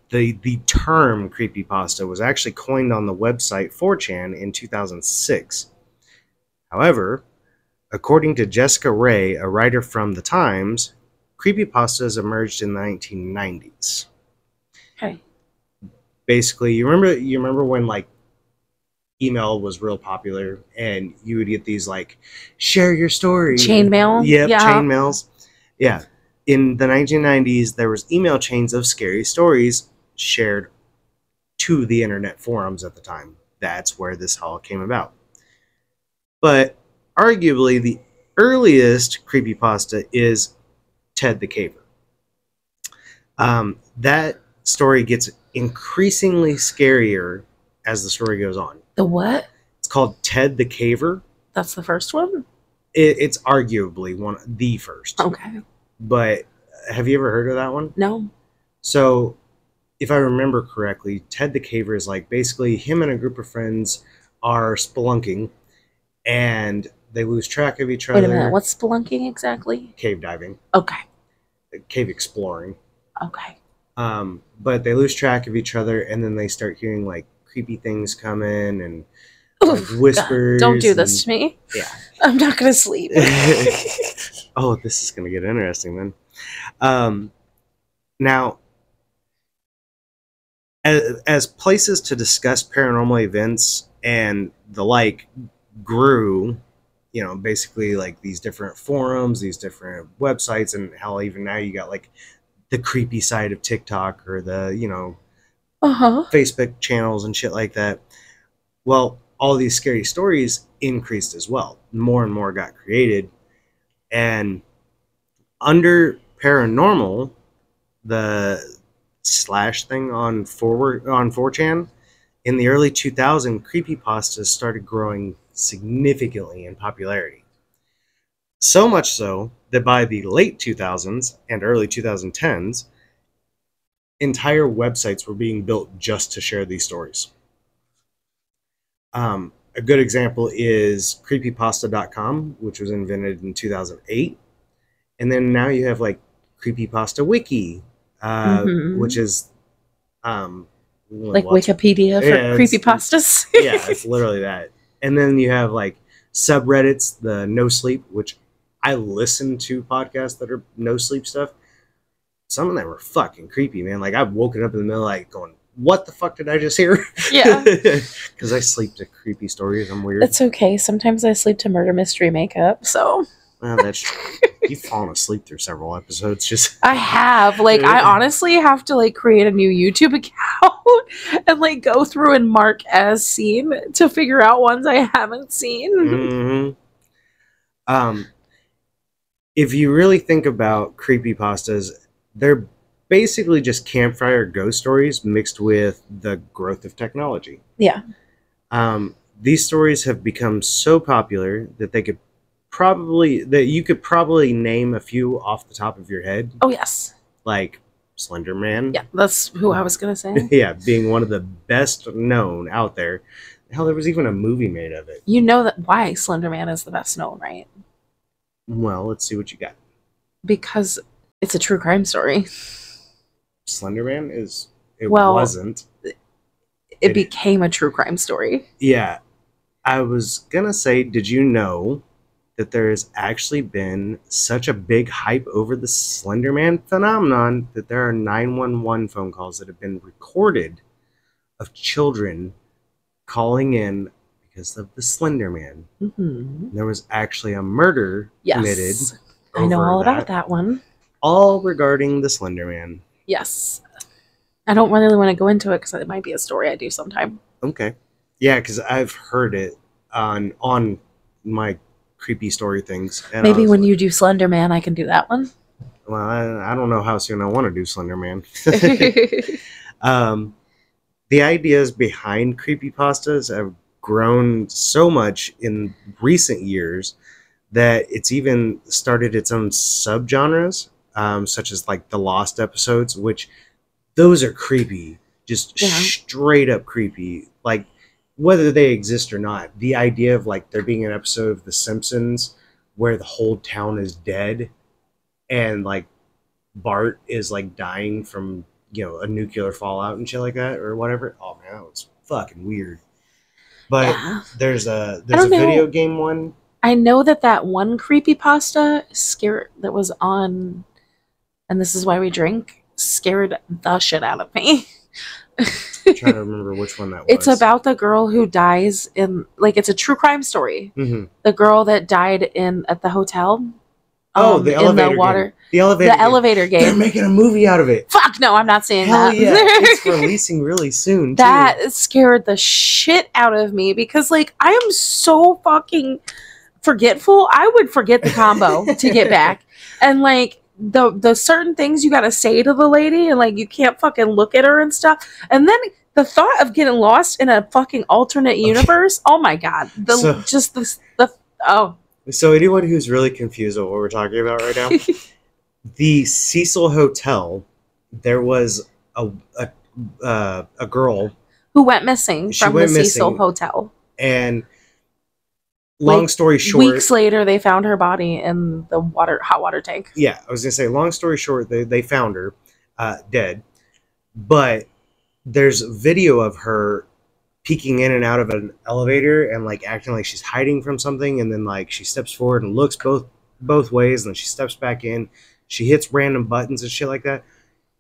The term creepypasta was actually coined on the website 4chan in 2006. However, according to Jessica Ray, a writer from The Times, creepypastas emerged in the 1990s. Okay. Basically, you remember when like email was real popular and you would get these like share your story Chain mail? Yep, Yeah. chain mails. Yeah. In the 1990s, there was email chains of scary stories shared to the internet forums at the time. That's where this all came about. But arguably the earliest creepypasta is Ted the Caver. That story gets increasingly scarier as the story goes on. The what? It's called Ted the Caver. That's the first one? It's arguably the first. Okay. But have you ever heard of that one? No. So, if I remember correctly, Ted the Caver is like basically him and a group of friends are spelunking and they lose track of each other. Wait a minute. What's spelunking exactly? Cave diving. Okay. Cave exploring. Okay. But they lose track of each other and then they start hearing like creepy things come in and like whispers. God, don't do this to me. Yeah. I'm not going to sleep. Oh, this is going to get interesting then. Now, as places to discuss paranormal events and the like grew, you know, basically like these different forums, these different websites, and hell, even now you got like the creepy side of TikTok or the, you know, Facebook channels and shit like that. Well, all these scary stories increased as well. More and more got created. And under paranormal, the slash thing on 4chan, in the early 2000s, creepypastas started growing significantly in popularity. So much so that by the late 2000s and early 2010s, entire websites were being built just to share these stories. A good example is creepypasta.com, which was invented in 2008. And then now you have like Creepypasta Wiki, which is like Wikipedia for creepypastas. Yeah, it's literally that. And then you have like subreddits, the No Sleep, which I listen to podcasts that are no sleep stuff. Some of them are fucking creepy, man. Like I've woken up in the middle like going, what the fuck did I just hear? Yeah. Because I sleep to creepy stories. I'm weird. It's okay. Sometimes I sleep to murder mystery makeup, so. Well, that's true. You've fallen asleep through several episodes. Just I have. Like, I honestly have to, like, create a new YouTube account and, like, go through and mark as seen to figure out ones I haven't seen. Mm-hmm. If you really think about creepypastas, they're basically just campfire ghost stories mixed with the growth of technology. Yeah. These stories have become so popular that you could probably name a few off the top of your head. Oh, yes. Like Slender Man. Yeah, that's who I was going to say. Yeah, being one of the best known out there. Hell, there was even a movie made of it. You know that why Slender Man is the best known, right? Well, let's see what you got. Because it's a true crime story. Slender Man wasn't. It became a true crime story. Yeah. I was gonna say, did you know that there has actually been such a big hype over the Slender Man phenomenon that there are 911 phone calls that have been recorded of children calling in because of the Slender Man. Mm-hmm. There was actually a murder committed. I know all about that one. All regarding the Slender Man. Yes. I don't really want to go into it because it might be a story I do sometime. Okay. Yeah, because I've heard it on my creepy story things. And maybe when you do Slender Man, I can do that one. Well, I don't know how soon I want to do Slender Man. The ideas behind creepypastas have grown so much in recent years that it's even started its own subgenres. such as like the Lost episodes, which those are creepy, just straight up creepy. Like whether they exist or not, the idea of like there being an episode of The Simpsons where the whole town is dead and like Bart is like dying from a nuclear fallout and shit like that or whatever. Oh man, that was fucking weird. But there's a video game one. I know that one creepypasta that was on, and this is why we drink, scared the shit out of me. I'm trying to remember which one that was. It's about the girl who dies in, like, it's a true crime story. Mm-hmm. The girl that died at the hotel. The elevator game. The elevator game. They're making a movie out of it. Fuck no, I'm not saying Hell that. Yeah. It's releasing really soon, too. That scared the shit out of me because, like, I am so fucking forgetful. I would forget the combo to get back. And, like, the certain things you gotta say to the lady and, like, you can't fucking look at her and stuff. And then the thought of getting lost in a fucking alternate universe, oh my god. So anyone who's really confused about what we're talking about right now, the Cecil Hotel, there was a girl who went missing from the Cecil Hotel. And long story short, weeks later they found her body in the hot water tank. Yeah, I was going to say, long story short, they found her dead. But there's video of her peeking in and out of an elevator and like acting like she's hiding from something, and then like she steps forward and looks both ways, and then she steps back in. She hits random buttons and shit like that.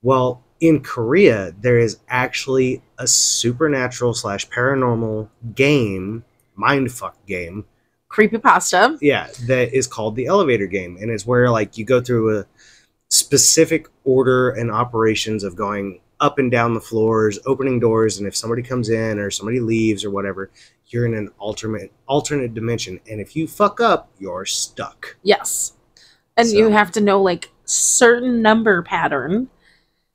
Well, in Korea, there is actually a supernatural / paranormal game, mindfuck game, creepypasta. Yeah, that is called the elevator game, and it's where like you go through a specific order and operations of going up and down the floors, opening doors, and if somebody comes in or somebody leaves or whatever, you're in an alternate dimension, and if you fuck up, you're stuck. Yes. And you have to know like certain number pattern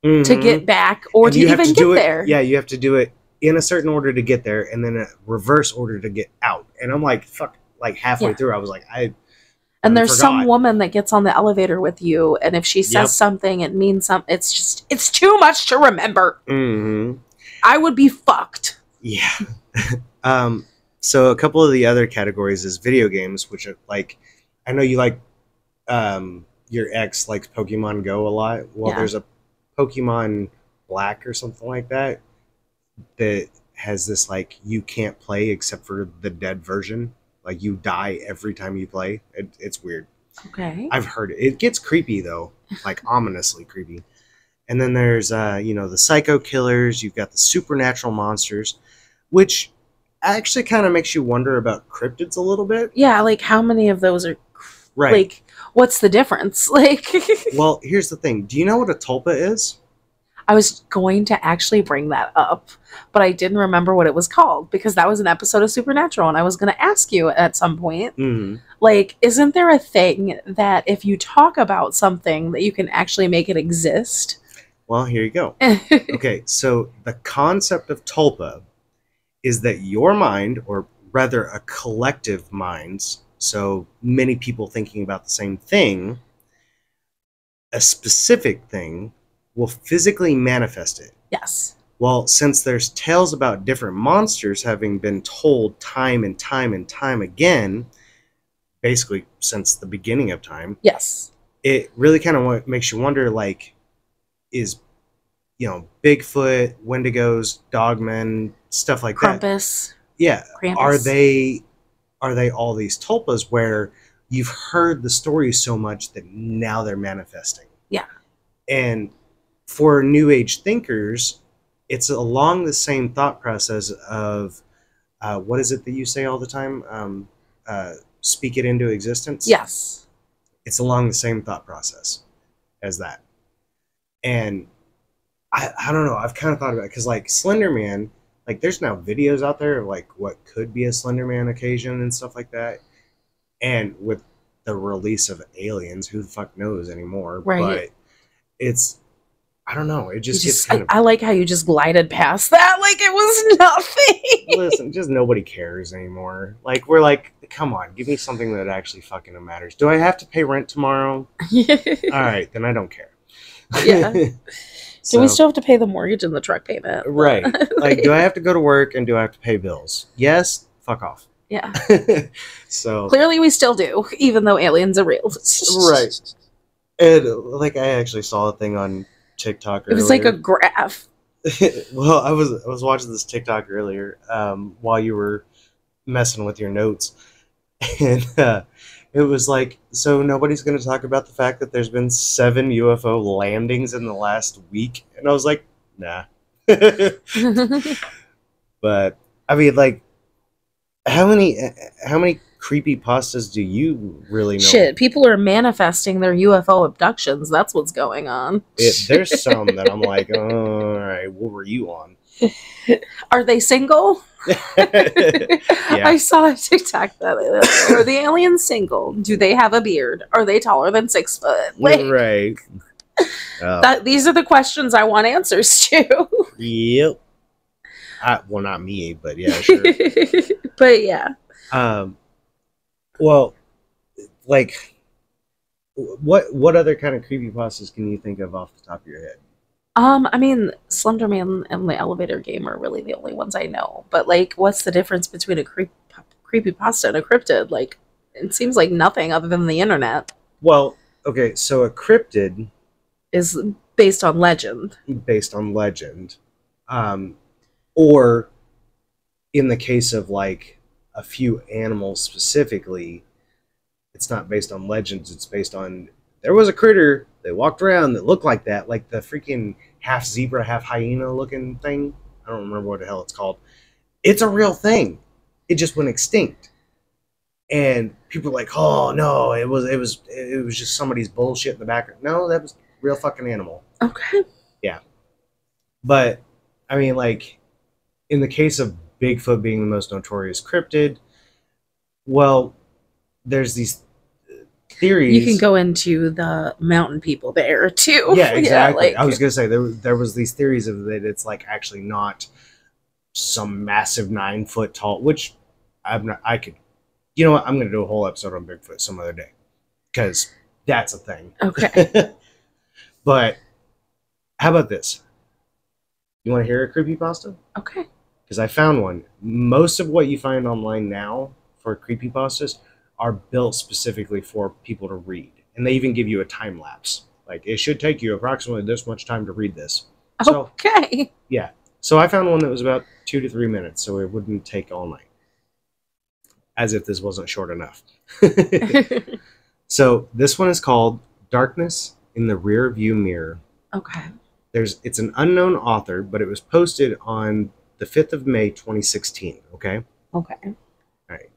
to get back or to even get there. Yeah, you have to do it in a certain order to get there and then a reverse order to get out. And I'm like, fuck, like halfway through I was like, and there's some woman that gets on the elevator with you, and if she says something, it means something. It's too much to remember. Mm-hmm. I would be fucked. Yeah. So a couple of the other categories is video games, which are like, I know you like, your ex likes Pokemon Go a lot. Well, there's a Pokemon Black or something like that has this like you can't play except for the dead version. Like, you die every time you play. It's weird. Okay. I've heard it. It gets creepy, though. Like, ominously creepy. And then there's, the psycho killers. You've got the supernatural monsters, which actually kind of makes you wonder about cryptids a little bit. Yeah, like, how many of those are... Right. Like, what's the difference? Like... Well, here's the thing. Do you know what a tulpa is? I was going to actually bring that up, but I didn't remember what it was called because that was an episode of Supernatural, and I was going to ask you at some point, like, isn't there a thing that if you talk about something that you can actually make it exist? Well, here you go. Okay, so the concept of tulpa is that your mind, or rather a collective minds, so many people thinking about the same thing, a specific thing, will physically manifest it. Yes. Well, since there's tales about different monsters having been told time and time and time again, basically since the beginning of time. Yes. It really kind of makes you wonder, like, is, Bigfoot, Wendigos, Dogmen, stuff like Krampus. That. Yeah. Krampus. Are they all these tulpas where you've heard the stories so much that now they're manifesting? Yeah. And for New Age thinkers, it's along the same thought process of, what is it that you say all the time? Speak it into existence? Yes. It's along the same thought process as that. And I don't know, I've kind of thought about it, because like Slender Man, like there's now videos out there of like what could be a Slender Man occasion and stuff like that. And with the release of Aliens, who the fuck knows anymore? Right. But it's I don't know. It You just gets just, kind of. I like how you just glided past that like it was nothing. Listen, just nobody cares anymore. Like, we're like, come on, give me something that actually fucking matters. Do I have to pay rent tomorrow? All right, then I don't care. Yeah. So, Do we still have to pay the mortgage and the truck payment? right. Like, do I have to go to work and do I have to pay bills? Yes. Fuck off. Yeah. So Clearly we still do, even though aliens are real. right. And like, I actually saw a thing on TikTok earlier. It was like a graph. Well, I was watching this TikTok earlier while you were messing with your notes, and it was like, so nobody's going to talk about the fact that there's been 7 UFO landings in the last week, and I was like, nah. But I mean, like, how many creepypastas do you really know? Shit, people are manifesting their UFO abductions. That's what's going on. There's some that I'm like, oh, all right, what were you on? Are they single? Yeah. I saw a TikTok that are the aliens single? Do they have a beard? Are they taller than 6 foot? Like, Right. these are the questions I want answers to. Yep. Well, not me, but yeah, sure. But yeah. Well, like, what other kind of creepypastas can you think of off the top of your head? I mean, Slenderman and the Elevator Game are really the only ones I know. But like, what's the difference between a creepypasta and a cryptid? Like, it seems like nothing other than the internet. Well, okay, so a cryptid is based on legend. Or in the case of like a few animals specifically, it's not based on legends, it's based on there was a critter that walked around that looked like that, like the freaking half zebra, half hyena looking thing. I don't remember what the hell it's called. It's a real thing. It just went extinct. And people are like, oh no, it was just somebody's bullshit in the background. No, that was a real fucking animal. Okay. Yeah. But I mean, like, in the case of Bigfoot being the most notorious cryptid, well, there's these theories. You can go into the mountain people there too. Yeah, exactly. Yeah, like, I was gonna say there was these theories of that it's like actually not some massive 9-foot tall, which I could, you know what? I'm gonna do a whole episode on Bigfoot some other day because that's a thing. Okay. But how about this? You want to hear a creepypasta? Okay. Because I found one. Most of what you find online now for creepypastas are built specifically for people to read. And they even give you a time lapse. Like, it should take you approximately this much time to read this. So, okay. yeah. So I found one that was about 2 to 3 minutes, so it wouldn't take all night. As if this wasn't short enough. So this one is called Darkness in the Rear View Mirror. Okay. It's an unknown author, but it was posted on the 5th of May, 2016, okay? Okay. All right.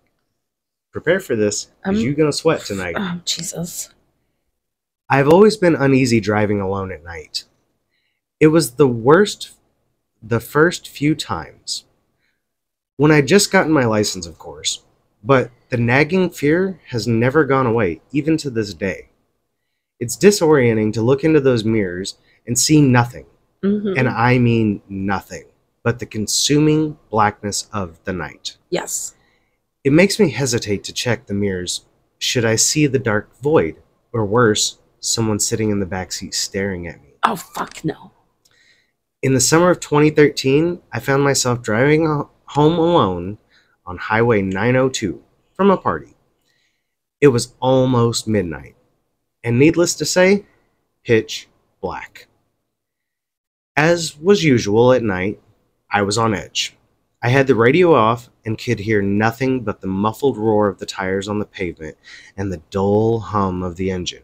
Prepare for this, because you're going to sweat tonight. Oh, Jesus. I've always been uneasy driving alone at night. It was the first few times. When I'd just gotten my license, of course. But the nagging fear has never gone away, even to this day. It's disorienting to look into those mirrors and see nothing. Mm-hmm. And I mean nothing, but the consuming blackness of the night. Yes. It makes me hesitate to check the mirrors should I see the dark void, or worse, someone sitting in the backseat staring at me. Oh, fuck no. In the summer of 2013, I found myself driving home alone on Highway 902 from a party. It was almost midnight, and needless to say, pitch black. As was usual at night, I was on edge. I had the radio off and could hear nothing but the muffled roar of the tires on the pavement and the dull hum of the engine.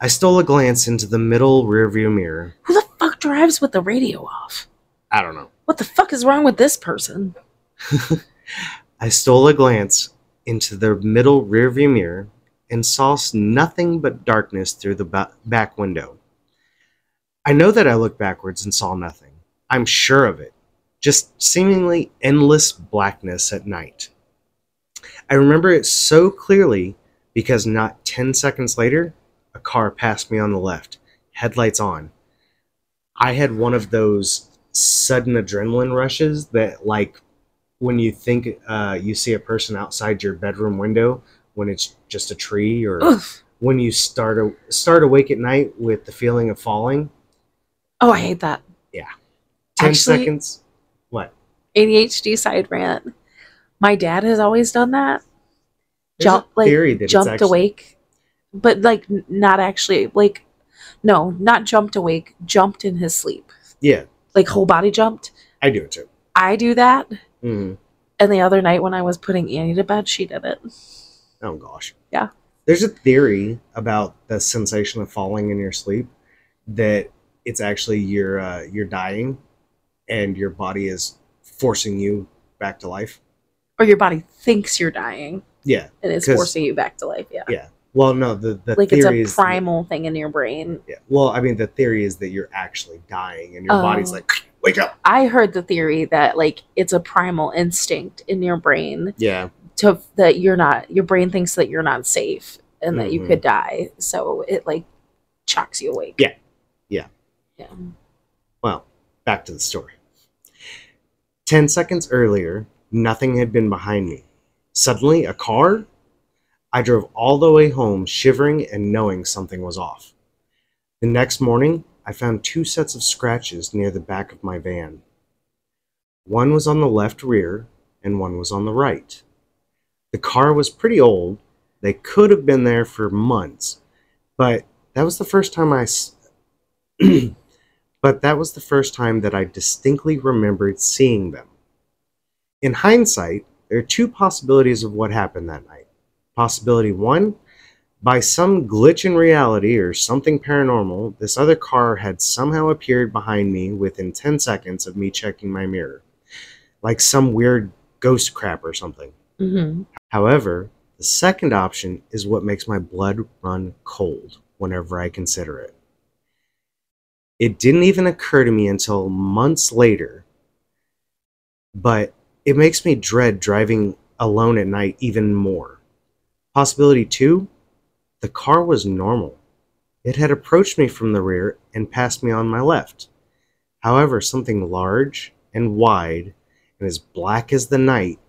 I stole a glance into the middle rearview mirror. Who the fuck drives with the radio off? I don't know. What the fuck is wrong with this person? I stole a glance into the middle rearview mirror and saw nothing but darkness through the back window. I know that I looked backwards and saw nothing. I'm sure of it. Just seemingly endless blackness at night. I remember it so clearly because not 10 seconds later, a car passed me on the left, headlights on. I had one of those sudden adrenaline rushes that, like, when you think you see a person outside your bedroom window when it's just a tree, or Oof. when you start awake at night with the feeling of falling. Oh, I hate that. Yeah. 10 Actually, seconds. What? ADHD side rant. My dad has always done that. There's a theory that it's Jumped actually... awake, but like not actually, like, no, not jumped awake, jumped in his sleep. Yeah. Like whole body jumped. I do it too. I do that. Mm-hmm. And the other night when I was putting Annie to bed, she did it. Oh gosh. Yeah. There's a theory about the sensation of falling in your sleep, that it's actually you're dying and your body is forcing you back to life. Or your body thinks you're dying. Yeah. And it's forcing you back to life. Yeah. Yeah. Well, no, the like theory it's a primal thing in your brain. Yeah. Well, I mean, the theory is that you're actually dying and your body's like, wake up. I heard the theory that like it's a primal instinct in your brain. Yeah. That your brain thinks that you're not safe and that you could die. So it like shocks you awake. Yeah. Yeah. Yeah. Well, back to the story. 10 seconds earlier, nothing had been behind me. Suddenly, a car? I drove all the way home, shivering and knowing something was off. The next morning, I found 2 sets of scratches near the back of my van. One was on the left rear, and one was on the right. The car was pretty old. They could have been there for months, but that was the first time that I distinctly remembered seeing them. In hindsight, there are 2 possibilities of what happened that night. Possibility 1, by some glitch in reality or something paranormal, this other car had somehow appeared behind me within 10 seconds of me checking my mirror, like some weird ghost crap or something. Mm-hmm. However, the second option is what makes my blood run cold whenever I consider it. It didn't even occur to me until months later, but it makes me dread driving alone at night even more. Possibility 2, the car was normal. It had approached me from the rear and passed me on my left. However, something large and wide and as black as the night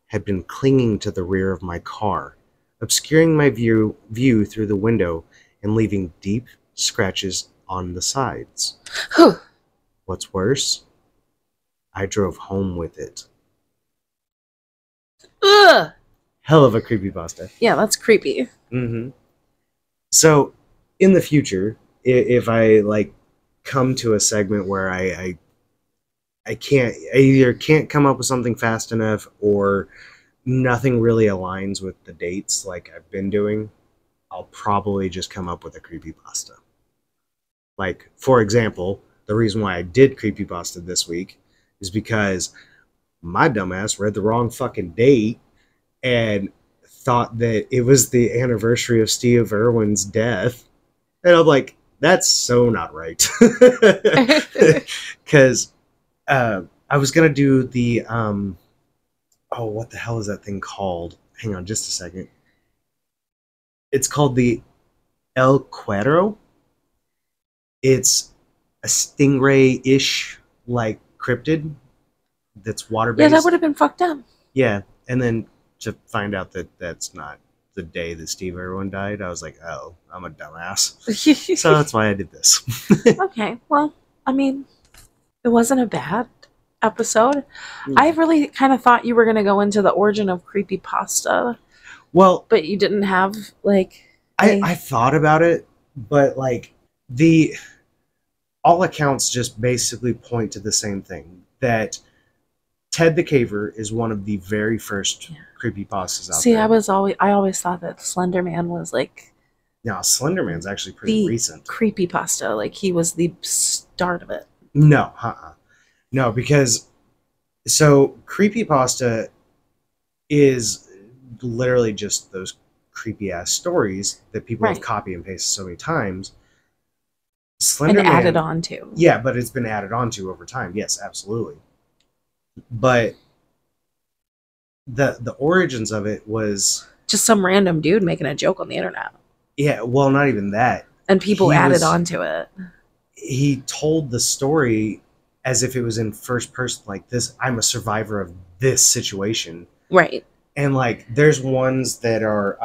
had been clinging to the rear of my car, obscuring my view through the window and leaving deep scratches on the sides. What's worse, I drove home with it. Ugh! Hell of a creepypasta. Yeah, that's creepy. Mm-hmm. So, in the future, if I like come to a segment where I either can't come up with something fast enough, or nothing really aligns with the dates like I've been doing, I'll probably just come up with a creepypasta. Like, for example, the reason why I did creepypasta this week is because my dumbass read the wrong fucking date and thought that it was the anniversary of Steve Irwin's death. And I'm like, that's so not right. Because I was going to do the, what the hell is that thing called? Hang on just a second. It's called the El Cuero. It's a stingray-ish, like, cryptid that's water-based. Yeah, that would have been fucked up. Yeah, and then to find out that that's not the day that Steve Irwin died, I was like, oh, I'm a dumbass. So that's why I did this. Okay, well, I mean, it wasn't a bad episode. I really kind of thought you were going to go into the origin of creepypasta. Well, but you didn't have, like... I thought about it, but, like, all accounts just basically point to the same thing, that Ted the Caver is one of the very first creepypastas out there. I always thought that Slender Man was like... No, Slender Man's actually pretty recent. Creepypasta, like he was the start of it. No, No, because... So, creepypasta is literally just those creepy-ass stories that people have copy and pasted so many times. Slender Man, added on to. Yeah, but it's been added on to over time. Yes, absolutely. But the origins of it was just some random dude making a joke on the internet. Yeah, well, not even that. And people added on to it. he told the story as if it was in first person, like this, I'm a survivor of this situation. Right. And like there's ones that are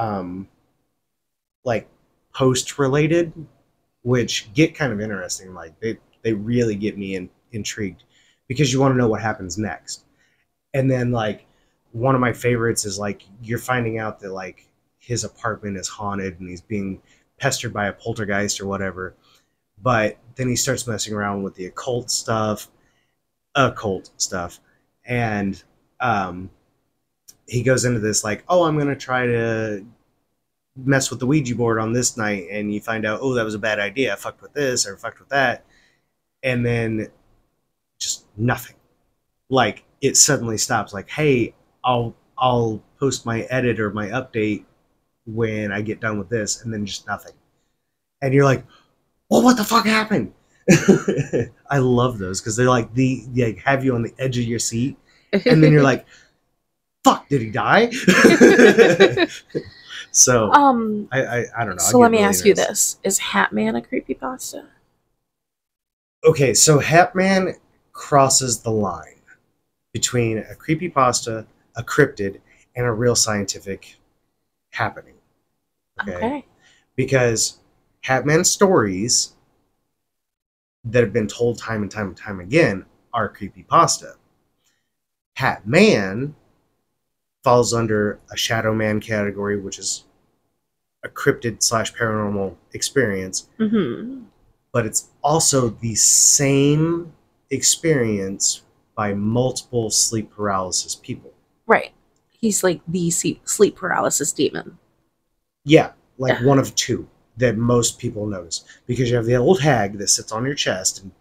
like post related, which get kind of interesting. Like they really get me intrigued because you want to know what happens next. And then like one of my favorites is like you're finding out that like his apartment is haunted and he's being pestered by a poltergeist or whatever. But then he starts messing around with the occult stuff, and he goes into this like, oh, I'm gonna try to mess with the Ouija board on this night, and you find out, oh, that was a bad idea. I fucked with this or fucked with that, and then just nothing. Like it suddenly stops. Like, hey, I'll post my edit or my update when I get done with this, and then just nothing. And you're like, well, what the fuck happened? I love those because they're like they have you on the edge of your seat, and then you're like, fuck, did he die? So I don't know. So let me ask you this: is Hatman a creepypasta? Okay, so Hatman crosses the line between a creepypasta, a cryptid, and a real scientific happening. Okay. Because Hatman stories that have been told time and time and time again are creepypasta. Hatman falls under a Shadow Man category, which is a cryptid / paranormal experience. Mm-hmm. But it's also the same experience by multiple sleep paralysis people. Right. He's like the sleep paralysis demon. Yeah, like one of two that most people notice. Because you have the old hag that sits on your chest and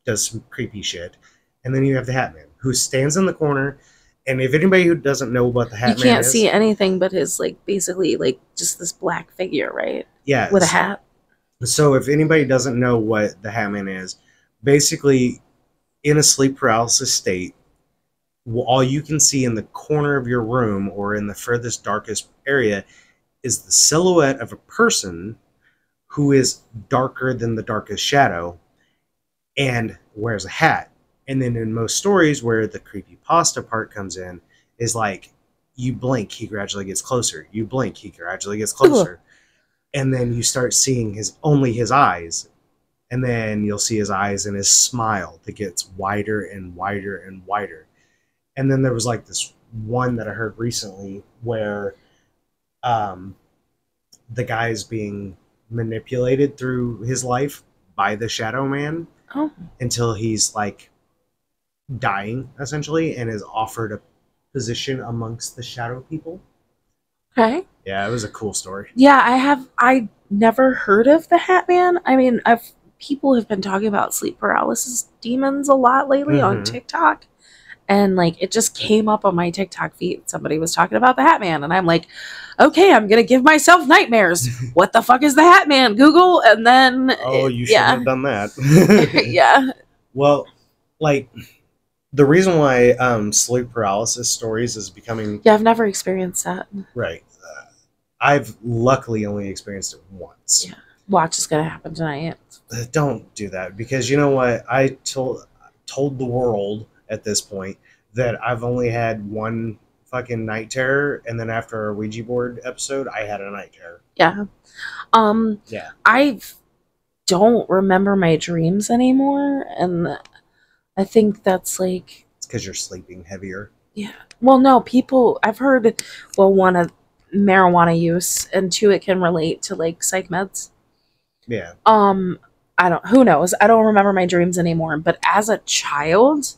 does some creepy shit. And then you have the Hatman, who stands in the corner. And if anybody who doesn't know what the Hatman is... You can't see anything but his, like, basically, like, just this black figure, right? Yeah. With a hat. So if anybody doesn't know what the Hatman is, basically, in a sleep paralysis state, all you can see in the corner of your room or in the furthest, darkest area is the silhouette of a person who is darker than the darkest shadow and wears a hat. And then in most stories where the creepypasta part comes in is like, you blink, he gradually gets closer. You blink, he gradually gets closer. Ugh. And then you start seeing only his eyes. And then you'll see his eyes and his smile that gets wider and wider and wider. And then there was like this one that I heard recently where the guy is being manipulated through his life by the Shadow Man until he's like dying essentially and is offered a position amongst the shadow people. Okay. Yeah, it was a cool story. Yeah, I never heard of the Hatman. I mean, people have been talking about sleep paralysis demons a lot lately on TikTok. And like it just came up on my TikTok feed. Somebody was talking about the Hatman, and I'm like, okay, I'm gonna give myself nightmares. What the fuck is the Hatman? Google, and then you shouldn't have done that. Yeah. Well, like the reason why sleep paralysis stories is becoming I've never experienced that. Right. I've luckily only experienced it once. Yeah. Watch is gonna happen tonight. Don't do that because you know what? I told the world at this point that I've only had one fucking night terror, and then after our Ouija board episode, I had a night terror. Yeah. Yeah. I don't remember my dreams anymore, and I think that's like it's because you're sleeping heavier. Yeah. Well, no, I've heard, well, one, of marijuana use, and two, it can relate to like psych meds. Yeah. Who knows? I don't remember my dreams anymore, but as a child,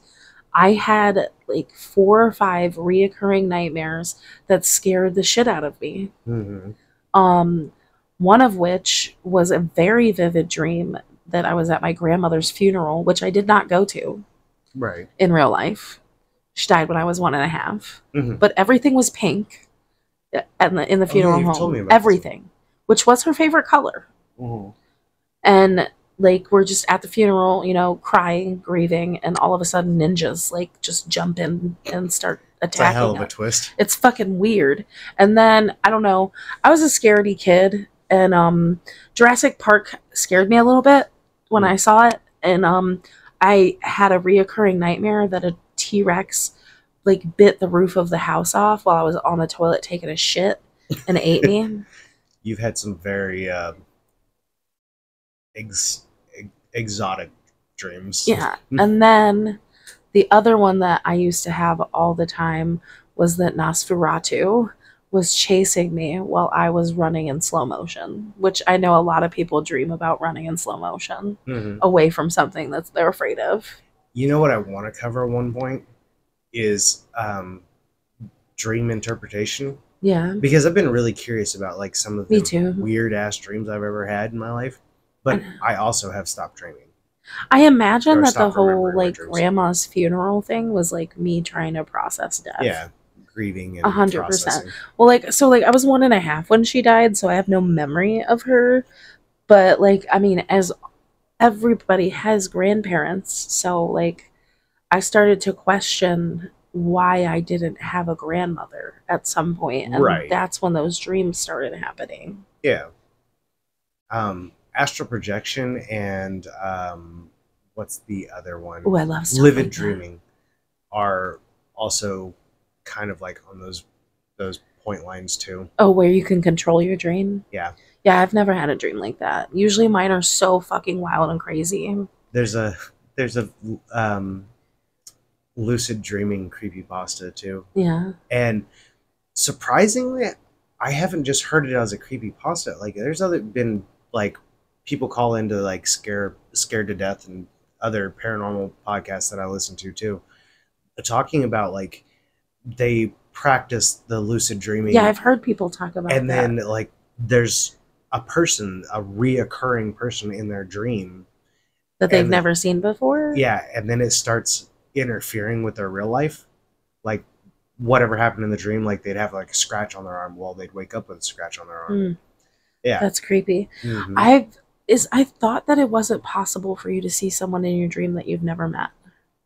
I had like 4 or 5 reoccurring nightmares that scared the shit out of me. Mm-hmm. One of which was a very vivid dream that I was at my grandmother's funeral, which I did not go to. Right. In real life. She died when I was 1.5. Mm-hmm. But everything was pink in the funeral home. Told me about everything. This. Which was her favorite color. Mm-hmm. And like we're just at the funeral, you know, crying, grieving, and all of a sudden ninjas like just jump in and start attacking. It's a hell of a twist. It's fucking weird. And then I don't know, I was a scaredy kid, and Jurassic Park scared me a little bit. when I saw it, and I had a reoccurring nightmare that a T-Rex like bit the roof of the house off while I was on the toilet taking a shit and ate me. You've had some very exotic dreams. Yeah. And then the other one that I used to have all the time was that Nosferatu was chasing me while I was running in slow motion, which I know a lot of people dream about running in slow motion away from something that they're afraid of. You know what I want to cover at one point is dream interpretation. Yeah. Because I've been really curious about like some of Me the too. weird ass dreams I've ever had in my life. But I also have stopped dreaming. I imagine Or that the stop whole remembering my like dreams. grandma's funeral thing was like me trying to process death. Yeah. Grieving and 100%. processing. Well, like, so like I was 1.5 when she died, so I have no memory of her. But like, I mean, as everybody has grandparents, so like I started to question why I didn't have a grandmother at some point, and Right. that's when those dreams started happening. Yeah. Astral projection and what's the other one? Oh, I love stuff Livid like that. dreaming are also kind of like on those point lines too. Oh, where you can control your dream? Yeah. Yeah, I've never had a dream like that. Usually mine are so fucking wild and crazy. There's a lucid dreaming creepypasta too. Yeah. And surprisingly, I haven't just heard it as a creepypasta. Like there's been like people call into like scared to death and other paranormal podcasts that I listen to too, talking about like they practice the lucid dreaming. Yeah, I've heard people talk about and that. then like there's a reoccurring person in their dream That they've never seen before? Yeah, and then it starts interfering with their real life. Like whatever happened in the dream, like they'd have like a scratch on their arm while they'd wake up with a scratch on their arm. Yeah. That's creepy. Mhm. I thought that it wasn't possible for you to see someone in your dream that you've never met.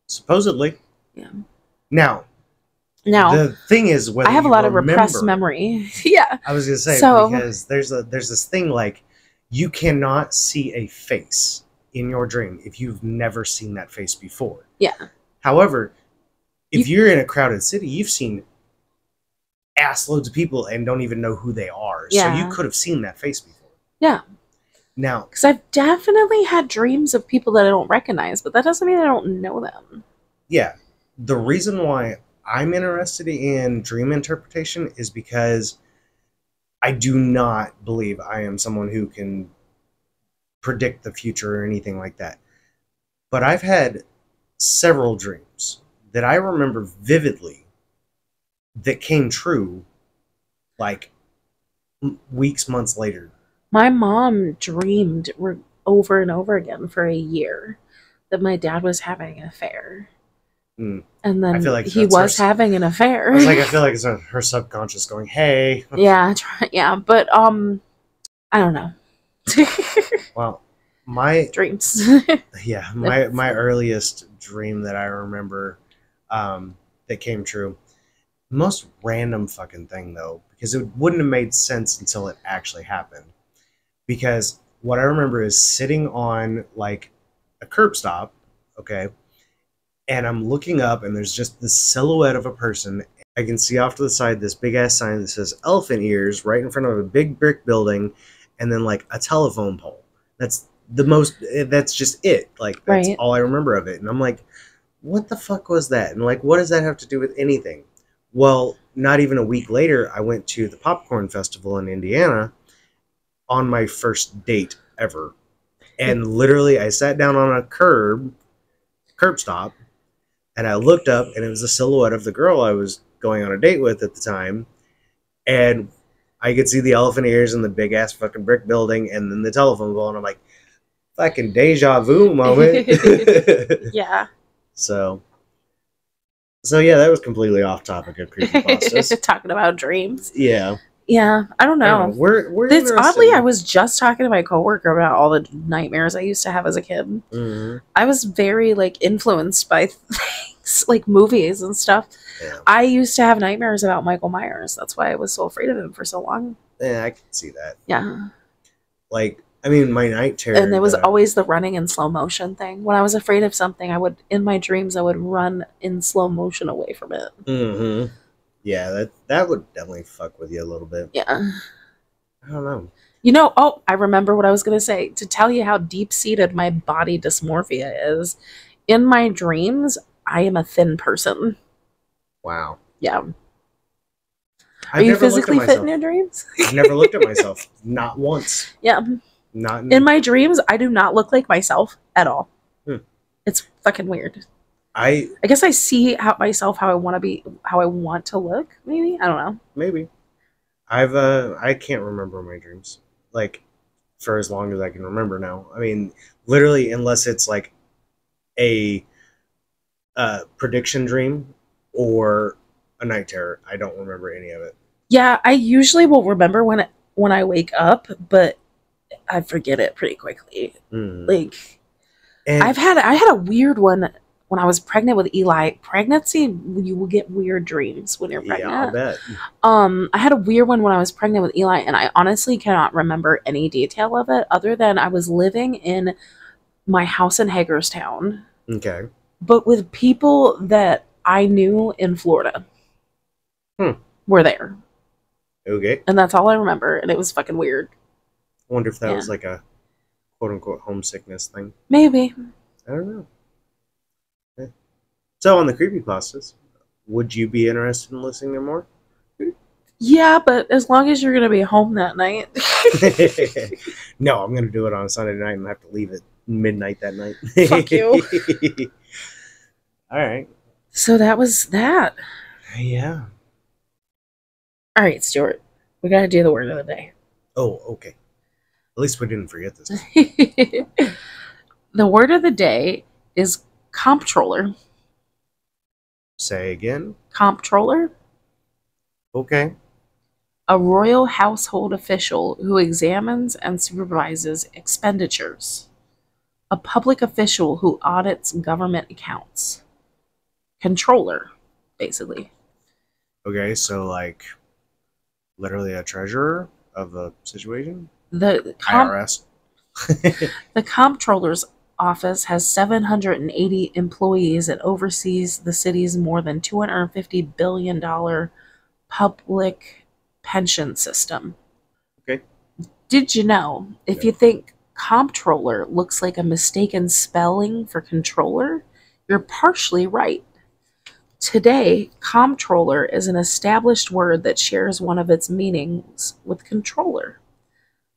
Supposedly. Yeah. Now, Now, the thing is, whether I have a you lot of repressed remember- memory. Yeah. I was gonna say So- because there's this thing like you cannot see a face in your dream if you've never seen that face before. Yeah. However, if you're in a crowded city, you've seen ass loads of people and don't even know who they are. Yeah. So you could have seen that face before. Yeah. Now, Because I've definitely had dreams of people that I don't recognize, but that doesn't mean I don't know them. yeah, the reason why I'm interested in dream interpretation is because I do not believe I am someone who can predict the future or anything like that. But I've had several dreams that I remember vividly that came true like weeks, months later. My mom dreamed over and over again for a year that my dad was having an affair. Mm. And then I feel like he that's was her- having an affair. I feel like it's her subconscious going, "Hey." Yeah, yeah, but I don't know. Well, my Dreams. my earliest dream that I remember that came true. Most random fucking thing though, because it wouldn't have made sense until it actually happened. Because what I remember is sitting on like a curb stop, okay, and I'm looking up and there's just the silhouette of a person. I can see off to the side this big ass sign that says elephant ears right in front of a big brick building, and then like a telephone pole. That's just it. Like that's Right. all I remember of it. And I'm like, what the fuck was that? And like, what does that have to do with anything? Well, not even a week later, I went to the Popcorn Festival in Indiana on my first date ever. And literally I sat down on a curb stop, and I looked up and it was a silhouette of the girl I was going on a date with at the time. And I could see the elephant ears and the big ass fucking brick building and then the telephone pole, and I'm like, fucking deja vu moment. Yeah. So yeah, that was completely off topic of creepypastas. Talking about dreams. Yeah. Yeah, I don't know. We're It's interested oddly, in- I was just talking to my coworker about all the nightmares I used to have as a kid. Mhm. I was very like influenced by things like movies and stuff. Yeah. I used to have nightmares about Michael Myers. That's why I was so afraid of him for so long. Yeah, I can see that. Yeah. Like I mean, my night terror. And it was always the running in slow motion thing. When I was afraid of something, in my dreams, I would run in slow motion away from it. Mm-hmm. Yeah, that would definitely fuck with you a little bit. Yeah. I don't know. I remember what I was going to say. To tell you how deep-seated my body dysmorphia is, in my dreams, I am a thin person. Wow. Yeah. Are you physically fit in your dreams? I've never looked at myself. Not once. Yeah. Not in my dreams, I do not look like myself at all. It's fucking weird. I guess I see myself how I want to be, how I want to look. Maybe, I don't know. Maybe. I can't remember my dreams like for as long as I can remember now. I mean, literally, unless it's like a prediction dream or a night terror, I don't remember any of it. Yeah, I usually will remember when I wake up, but I forget it pretty quickly. Like, I had a weird one when I was pregnant with Eli. Pregnancy, you will get weird dreams when you're pregnant. Yeah, I bet. I had a weird one when I was pregnant with Eli, and I honestly cannot remember any detail of it other than I was living in my house in Hagerstown. Okay. But with people that I knew in Florida. Were there. Okay. And that's all I remember, and it was fucking weird. I wonder if that was like a quote-unquote homesickness thing. Maybe. I don't know. Okay. So, on the creepypastas, would you be interested in listening to more? Yeah, but as long as you're going to be home that night. No, I'm going to do it on a Sunday night and have to leave at midnight that night. Fuck you. All right. So that was that. Yeah. All right, Stewart. We got to do the word of the day. Oh, okay. At least we didn't forget this. The word of the day is comptroller. Say again. Comptroller. Okay. A royal household official who examines and supervises expenditures. A public official who audits government accounts. Controller, basically. Okay, so like literally a treasurer of a situation? The IRS. The comptroller's office has 780 employees and oversees the city's more than $250 billion public pension system. Okay. Did you know, if you think comptroller looks like a mistaken spelling for controller, you're partially right. Today, comptroller is an established word that shares one of its meanings with controller.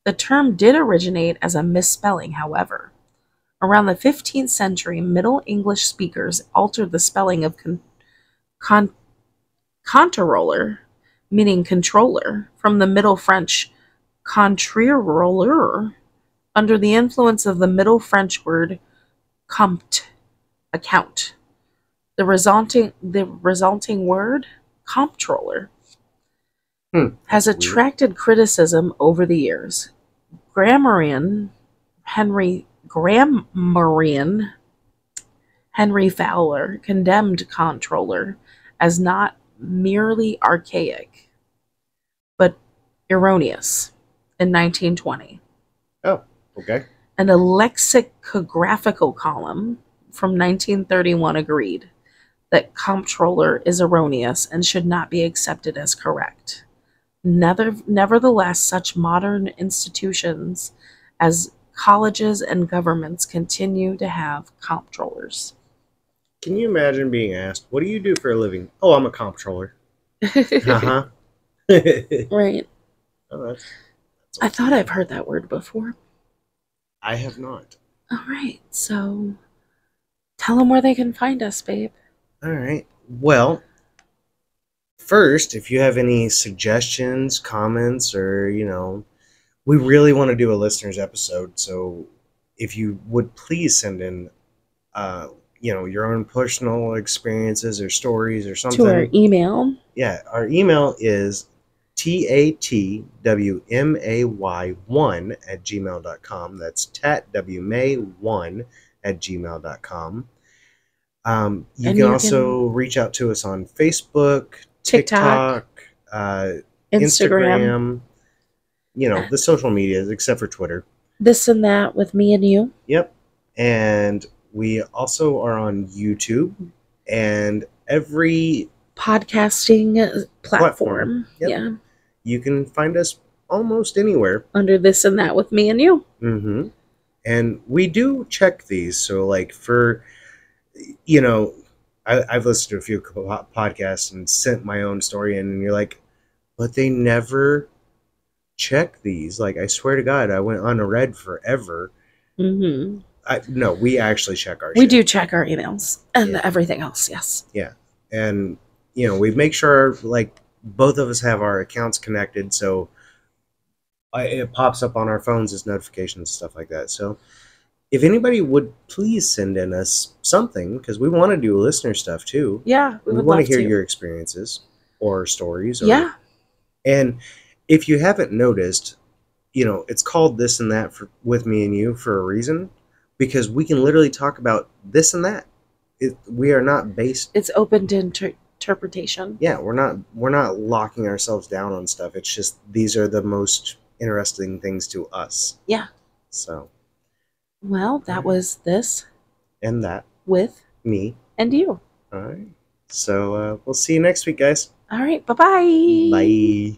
The term did originate as a misspelling, however. Around the 15th century, Middle English speakers altered the spelling of contrôleur, meaning controller, from the Middle French contrôleur, under the influence of the Middle French word compte, account. The resulting word, comptroller, has attracted criticism over the years. Grammarian Henry Fowler condemned controller as not merely archaic, but erroneous in 1920. Oh, okay. And a lexicographical column from 1931 agreed that comptroller is erroneous and should not be accepted as correct. Nevertheless, such modern institutions as colleges and governments continue to have comptrollers. Can you imagine being asked, what do you do for a living? Oh, I'm a comptroller. Uh-huh. Right. Oh, that's I thought I've heard that word before. I have not. All right, so tell them where they can find us, babe. All right. Well, first, if you have any suggestions, comments, or, we really want to do a listener's episode. So if you would please send in, your own personal experiences or stories or something. To our email. Yeah, our email is tatwmay1@gmail.com. That's tatwmay1@gmail.com. You can also reach out to us on Facebook, TikTok, Instagram, the social medias, except for Twitter. This and That with Me and You. Yep. And we also are on YouTube and every Podcasting platform. Yep. Yeah. You can find us almost anywhere. Under This and That with Me and You. Mm-hmm. And we do check these. So, like, for, you know, I've listened to a few podcasts and sent my own story in, and you're like, but they never check these. Like, I swear to God, I went unread forever. Mm-hmm. No, we actually check our We shit. do check our emails and everything else, yes. Yeah. And, we make sure, like, both of us have our accounts connected, so it pops up on our phones as notifications and stuff like that. So if anybody would please send in us something, because we want to do listener stuff too. Yeah, we want to hear your experiences or stories. Yeah. And if you haven't noticed, it's called This and That with Me and You for a reason, because we can literally talk about this and that. We are not based. It's open to interpretation. Yeah, we're not locking ourselves down on stuff. It's just these are the most interesting things to us. Yeah. So. Well, that was This and That with Me and You. All right. So we'll see you next week, guys. All right. Bye-bye. Bye.